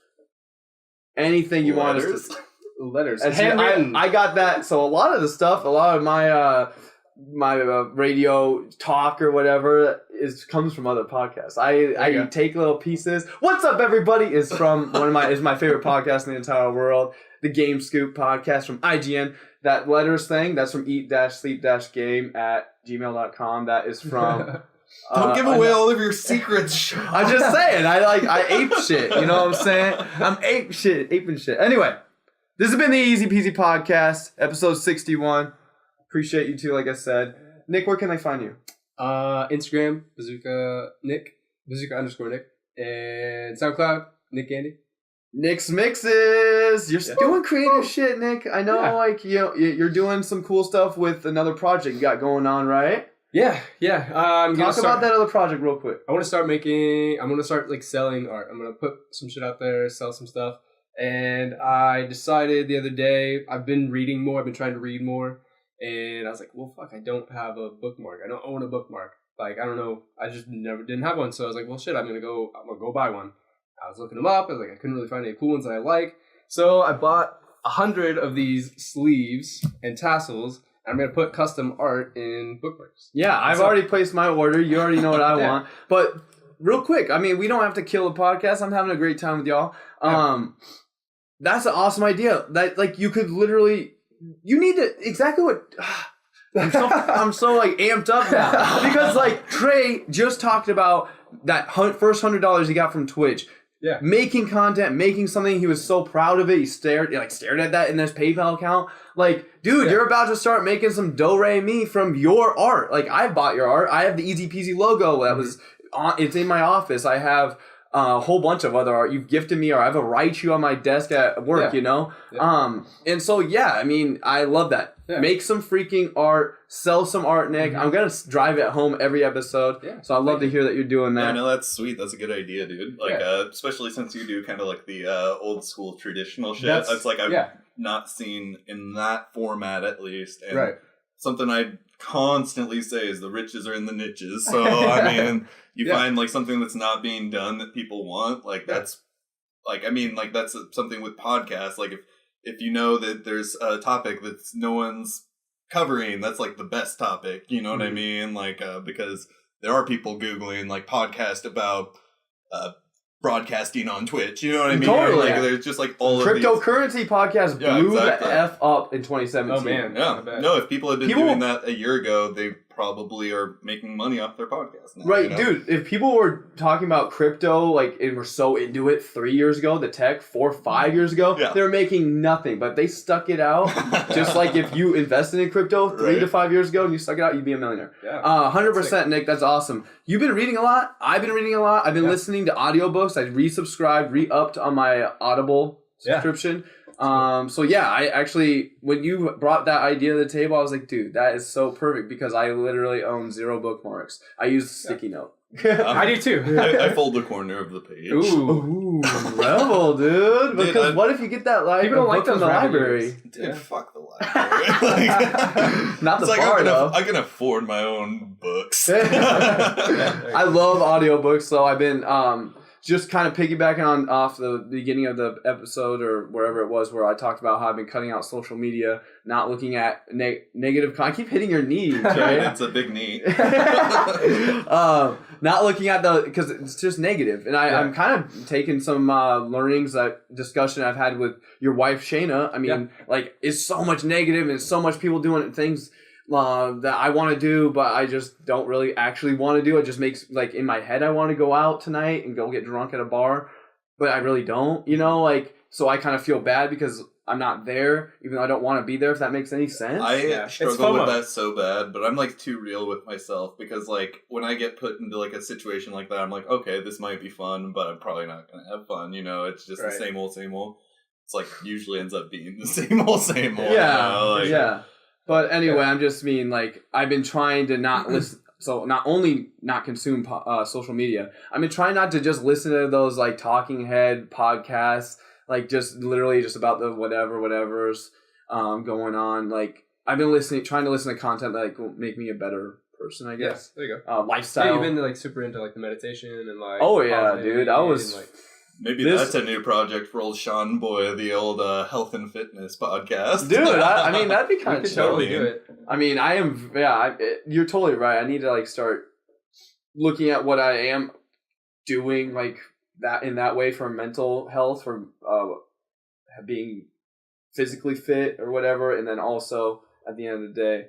Anything you want us to. Letters. Handwritten. I got that. So a lot of the stuff, a lot of my radio talk or whatever comes from other podcasts. I take little pieces. What's up, everybody? Is from is my favorite podcast in the entire world, the Game Scoop podcast from IGN. That letters thing, that's from eat-sleep-game at gmail.com. That is from don't give away all of your secrets. I'm just saying, I ape shit, you know what I'm saying? I'm aping shit. Anyway, this has been the Easy Peasy Podcast, episode 61. Appreciate you too, like I said. Nick, where can they find you? Instagram, bazooka Nick, bazooka_Nick, and SoundCloud, Nick Andy. Nick's Mixes. You're doing creative shit, Nick. I know, like you're doing some cool stuff with another project you got going on, right? Yeah. Talk about that other project real quick. I'm gonna start like selling art. I'm gonna put some shit out there, sell some stuff. And I decided the other day, I've been reading more. I've been trying to read more. And I was like, well, fuck, I don't have a bookmark. I don't own a bookmark. Like, I don't know. I just didn't have one. So I was like, well, shit, I'm gonna go buy one. I was looking them up. I was like, I couldn't really find any cool ones that I like. So I bought 100 of these sleeves and tassels. And I'm going to put custom art in bookmarks. Yeah, I've already placed my order. You already know what I want. But real quick, I mean, we don't have to kill the podcast. I'm having a great time with y'all. That's an awesome idea. That, like, you could literally... You need to... Exactly what... I'm so like amped up now. Because, like, Trey just talked about that first $100 he got from Twitch. Yeah. Making content, making something, he was so proud of it. He stared at that in his PayPal account. Like, dude, you're about to start making some do-re-mi from your art. Like, I bought your art. I have the EZPZ logo that was it's in my office. I have a whole bunch of other art. You've gifted me, or I have a Raichu on my desk at work, you know? Yeah. And so, yeah, I mean, I love that. Yeah. Make some freaking art, sell some art, Nick. I'm going to drive it home every episode. Yeah. So I'd love to hear that you're doing that. Yeah, no, that's sweet. That's a good idea, dude. Like, especially since you do kind of like the old school traditional shit. It's like I've not seen in that format, at least. And something I constantly say is the riches are in the niches. So, I mean, you find like something that's not being done that people want. Like, that's like, I mean, like that's something with podcasts. Like, if you know that there's a topic that no one's covering, that's like the best topic, you know what I mean? Like, because there are people Googling like podcast about broadcasting on Twitch, you know what I mean? Totally. Or, like, there's just like all of cryptocurrency podcast blew the F up in 2017. Oh man, yeah. No, if people had been doing that a year ago, they probably are making money off their podcast now. Right, dude. If people were talking about crypto, like, and were so into it 3 years ago, the tech 4 or 5 years ago, they were making nothing. But they stuck it out. Just like if you invested in crypto 3 to 5 years ago and you stuck it out, you'd be a millionaire. 100%, Nick. That's awesome. You've been reading a lot. I've been reading a lot. I've been listening to audiobooks. I resubscribed, re-upped on my Audible subscription. So yeah, I actually, when you brought that idea to the table, I was like, dude, that is so perfect because I literally own 0 bookmarks. I use sticky note. I do too. I fold the corner of the page. Ooh, rebel, dude. Because what if you get that people don't like book from the library? Dude, fuck the library. Not the bar, though. I can afford my own books. I love audiobooks, so I've been just kind of piggybacking off the beginning of the episode or wherever it was where I talked about how I've been cutting out social media, not looking at negative. I keep hitting your knee, Trey. It's a big knee. Not looking at because it's just negative. And I'm kind of taking some learnings, discussion I've had with your wife, Shayna. I mean, like, it's so much negative and so much people doing things that I want to do, but I just don't really actually want to do. It just makes, like, in my head, I want to go out tonight and go get drunk at a bar, but I really don't, like, so I kind of feel bad because I'm not there, even though I don't want to be there, if that makes any sense. I struggle with that so bad, but I'm, like, too real with myself because, like, when I get put into, like, a situation like that, I'm like, okay, this might be fun, but I'm probably not going to have fun, It's just the same old, same old. It's, like, usually ends up being the same old, same old. Yeah. But anyway, I'm just mean, like, I've been trying to not listen. So not only not consume social media, I've been trying not to just listen to those, like, talking head podcasts, like, just literally just about the whatever's going on. Like, I've been trying to listen to content that, like, will make me a better person, I guess. There you go. Lifestyle. Yeah, you've been, like, super into, like, the meditation and, like... Oh, yeah, dude. I was... And, like, maybe that's a new project for old Sean Boy, the old health and fitness podcast. Dude, I mean, that'd be kind of chill. Totally do it. I mean, I am, you're totally right. I need to, like, start looking at what I am doing, like, that in that way for mental health, for being physically fit or whatever, and then also, at the end of the day,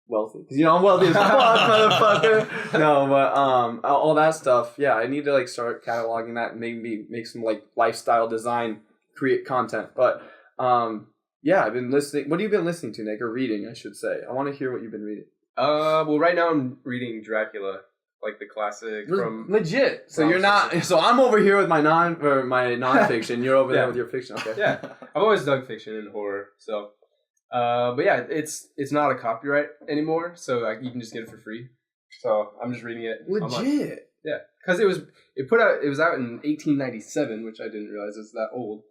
wealthy. Because, I'm wealthy as fuck, motherfucker. No, but all that stuff, yeah, I need to, like, start cataloging that and maybe make some, like, lifestyle design, create content. But, yeah, I've been listening. What have you been listening to, Nick? Or reading, I should say. I want to hear what you've been reading. Well, right now I'm reading Dracula, like the classic from... Legit. So you're not... So I'm over here with my nonfiction. You're over there with your fiction. Okay. Yeah. I've always dug fiction and horror, so... but yeah, it's not a copyright anymore, so you can just get it for free. So I'm just reading it. Legit. Online. Yeah, because it was out in 1897, which I didn't realize it's that old.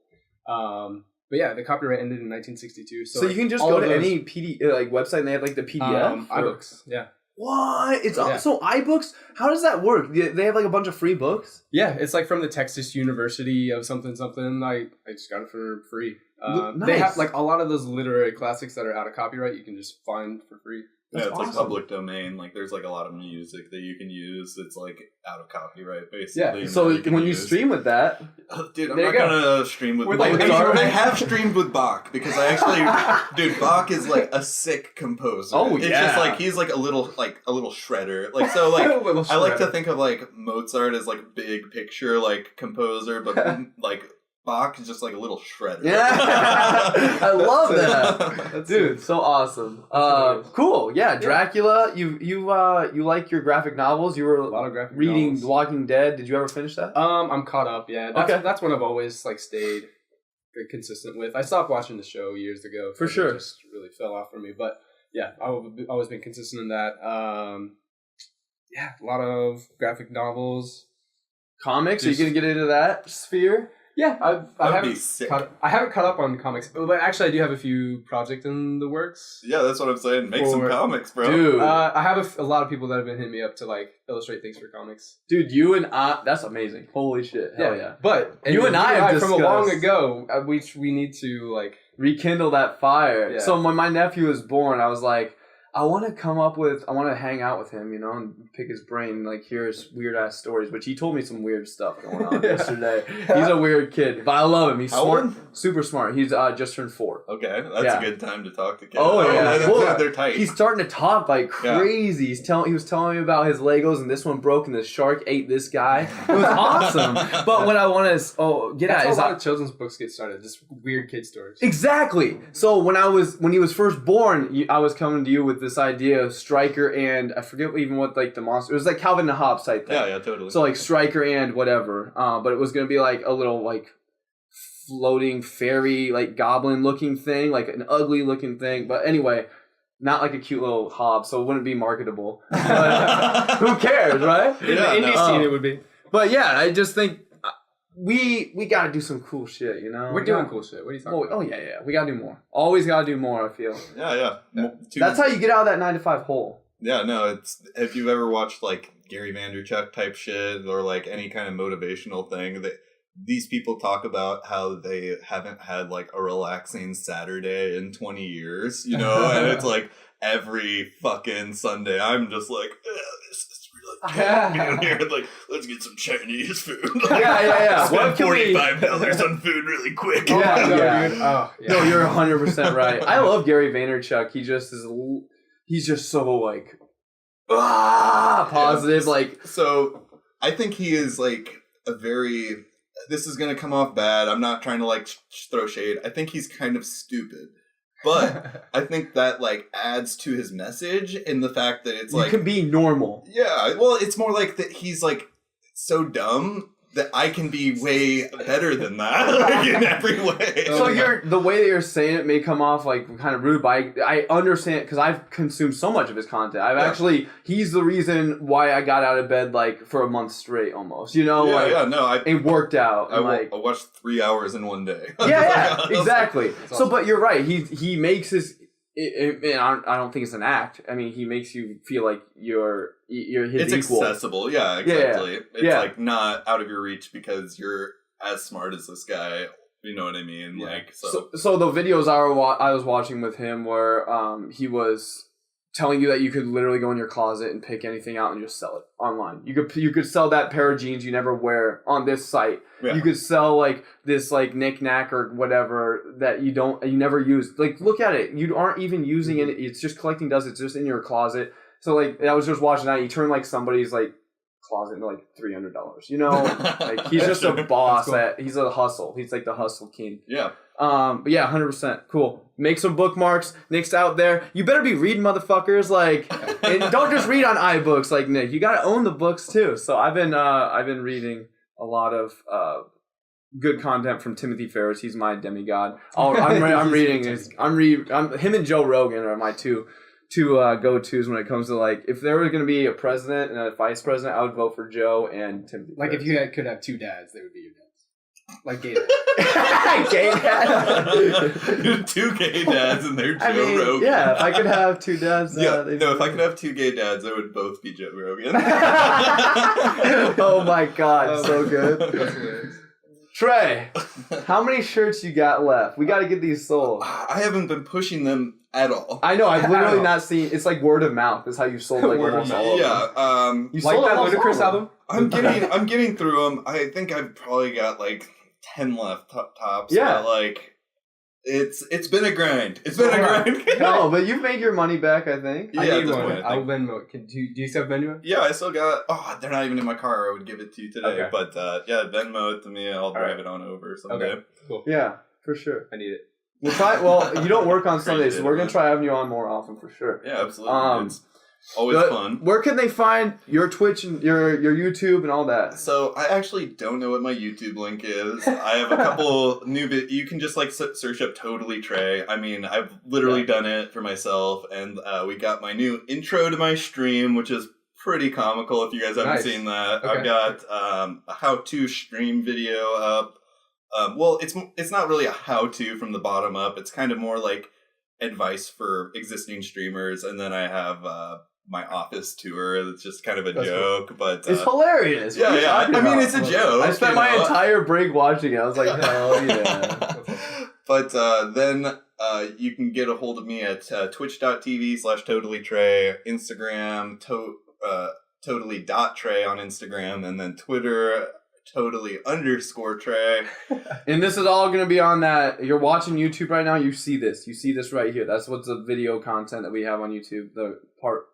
But yeah, the copyright ended in 1962. So you can just go to any like website and they have, like, the PDF. iBooks. Yeah. What? It's also iBooks? How does that work? They have, like, a bunch of free books? Yeah, it's like from the Texas University of something. I just got it for free. Nice. They have, like, a lot of those literary classics that are out of copyright you can just find for free. That's awesome. Like public domain. Like, there's, like, a lot of music that you can use. It's, like, out of copyright, basically. Yeah. So when you stream with that, dude, I'm not gonna stream with Bach. I have streamed with Bach because I actually, dude, Bach is, like, a sick composer. Oh, it's just like he's like a little shredder. Like, so, like, I like to think of, like, Mozart as, like, big picture, like, composer, but like, Bach is just like a little shredder. Yeah, I love that, dude. So awesome. Cool. Yeah, Dracula. You like your graphic novels? You were a lot of graphic reading novels. Walking Dead. Did you ever finish that? I'm caught up. Yeah, that's one I've always, like, stayed consistent with. I stopped watching the show years ago. For sure, it just really fell off for me. But yeah, I've always been consistent in that. Yeah, a lot of graphic novels. Comics? Are you gonna get into that sphere? Yeah, I haven't caught up on comics, but actually I do have a few projects in the works. Yeah, that's what I'm saying. Make some comics, bro. Dude, I have a lot of people that have been hitting me up to, like, illustrate things for comics. Dude, you and I, that's amazing. Holy shit. Hell yeah. But you and I have from a long ago, we need to, like, rekindle that fire. Yeah. So when my nephew was born, I was like, I want to hang out with him, and pick his brain and like hear his weird ass stories. But he told me some weird stuff going on yesterday. He's a weird kid, but I love him. He's smart, super smart. He's just turned 4. Okay, that's a good time to talk to kids. Oh yeah, they're tight. He's starting to talk like crazy. Yeah. He was telling me about his Legos, and this one broke, and the shark ate this guy. It was awesome. But what I want to is a lot of children's books get started. Just weird kid stories. Exactly. So when he was first born, I was coming to you with this idea of Stryker and I forget even what like the monster. It was like Calvin and Hobbes type thing. Yeah, totally. So like Stryker and whatever. But it was gonna be like a little like floating fairy like goblin looking thing, like an ugly looking thing. But anyway, not like a cute little Hobbes, so it wouldn't be marketable. But who cares, right? In the indie scene, it would be. But yeah, I just think. We gotta do some cool shit, We're doing cool shit. What are you talking about? Oh yeah. We gotta do more. Always gotta do more, I feel. Yeah. That's how you get out of that 9-to-5 hole. Yeah, no, it's if you've ever watched like Gary Vaynerchuk type shit or like any kind of motivational thing, that these people talk about how they haven't had like a relaxing Saturday in 20 years, and it's like every fucking Sunday I'm just like, this is really here. Like, let's get some Chinese food. Yeah. Spend $45 on food really quick. Yeah. No, you're 100% right. I love Gary Vaynerchuk. He's just so like positive. Like, so I think he is like a very. This is gonna come off bad. I'm not trying to like throw shade. I think he's kind of stupid. But I think that like adds to his message in the fact that it's like you can be normal. Yeah, well, it's more like that he's like so dumb that I can be way better than that like, in every way. So the way that you're saying it may come off like kind of rude, but I understand because I've consumed so much of his content. He's the reason why I got out of bed like for a month straight almost. It worked out. I watched 3 hours in one day. Yeah, exactly. So, but you're right. He makes his. I don't think it's an act. I mean, he makes you feel like you're his equal. It's accessible. Yeah, exactly. It's like not out of your reach because you're as smart as this guy. You know what I mean? Yeah. Like so the videos I was watching with him where he was telling you that you could literally go in your closet and pick anything out and just sell it online. You could sell that pair of jeans you never wear on this site. Yeah. You could sell like this like knick-knack or whatever that you never use. Like look at it. You aren't even using it. It's just collecting dust. It's just in your closet. So like I was just watching that. You turn like somebody's like closet into like $300. Like he's just a boss. Cool. He's a hustle. He's like the hustle king. Yeah. But yeah, 100%. Cool. Make some bookmarks. Nick's out there. You better be reading, motherfuckers. Like, and don't just read on iBooks like Nick. You gotta own the books too. So I've been reading a lot of good content from Timothy Ferriss. He's my demigod. I'm reading. Him and Joe Rogan are my two go-tos when it comes to like if there was going to be a president and a vice president, I would vote for Joe and Timothy. Like Ferriss. If you could have 2 dads, they would be your dads. Like gay dads. Gay dad. 2 gay dads and they're Joe Rogan. Yeah, if I could have 2 dads. If I could have 2 gay dads, they would both be Joe Rogan. Oh my god, so good. Trey, how many shirts you got left? We got to get these sold. I haven't been pushing them at all. I know. I've literally not seen. It's like word of mouth. Is how you sold like almost all of them. Yeah. You sold that Ludacris album. I'm getting through them. I think I've probably got like 10 left tops. Yeah. But like, it's been a grind. It's been a grind. No, but you've made your money back. I think. Yeah, I need one. I'll Venmo. Do you still have Venmo? Yeah, I still got. Oh, they're not even in my car. I would give it to you today. Okay. But yeah, Venmo it to me. I'll drive it on over someday. Okay. Cool. Yeah, for sure. I need it. We'll try. Well, you don't work on Sundays, so we're gonna try having you on more often for sure. Yeah, absolutely. It's always fun. Where can they find your Twitch and your YouTube and all that? So I actually don't know what my YouTube link is. I have a couple new you can just like search up Totally Trey. I mean, I've literally done it for myself, and we got my new intro to my stream, which is pretty comical. If you guys haven't seen that, I've got a how-to stream video up. Well, it's not really a how-to from the bottom up. It's kind of more like advice for existing streamers, and then I have my office tour. That's just kind of a joke, but it's hilarious. Yeah. I mean, it's a joke. I spent my entire break watching it. I was like, hell yeah. But then You can get a hold of me at twitch.tv/totallytrey, Instagram, totally.trey on Instagram, and then Twitter, totally_Trey. And this is all going to be on that. You're watching YouTube right now. You see this. You see this right here. That's what's the video content that we have on YouTube, the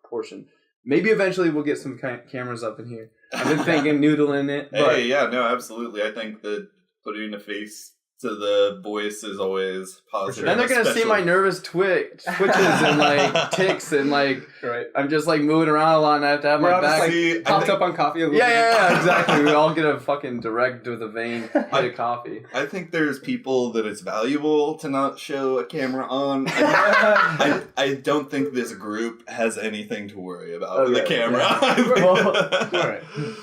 portion. Maybe eventually we'll get some cameras up in here. I've been thinking noodling it. But Hey, yeah, no, absolutely. I think that putting a face to the voice is always positive. Then they're gonna see my nervous twitches and like ticks and like I'm just like moving around a lot and I have to have my back popped up on coffee a little bit. Yeah, exactly. We all get a fucking direct with a vein hit of coffee. I think there's people that it's valuable to not show a camera on. I don't think this group has anything to worry about with the camera. Yeah.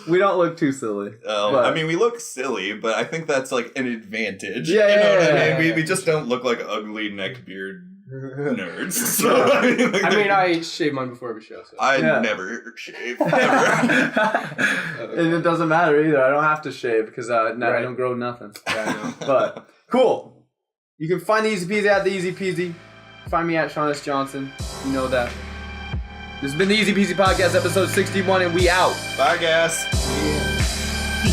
We don't look too silly. I mean, we look silly, but I think that's like an advantage. Yeah, you know what I mean? yeah. We just don't look like ugly neckbeard nerds. So, I mean, I shave mine before every show. So. I never shave. Ever. And it doesn't matter either. I don't have to shave because I don't grow nothing. But cool. You can find the EZPZ at the EZPZ. Find me at Sean S. Johnson. You know that. This has been the EZPZ Podcast, episode 61, and we out. Bye, guys.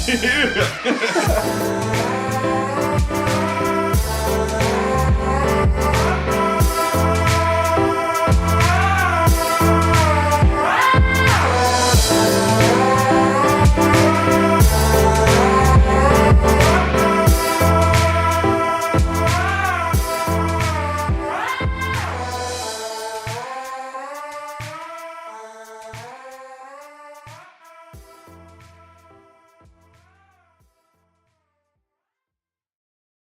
Yeah.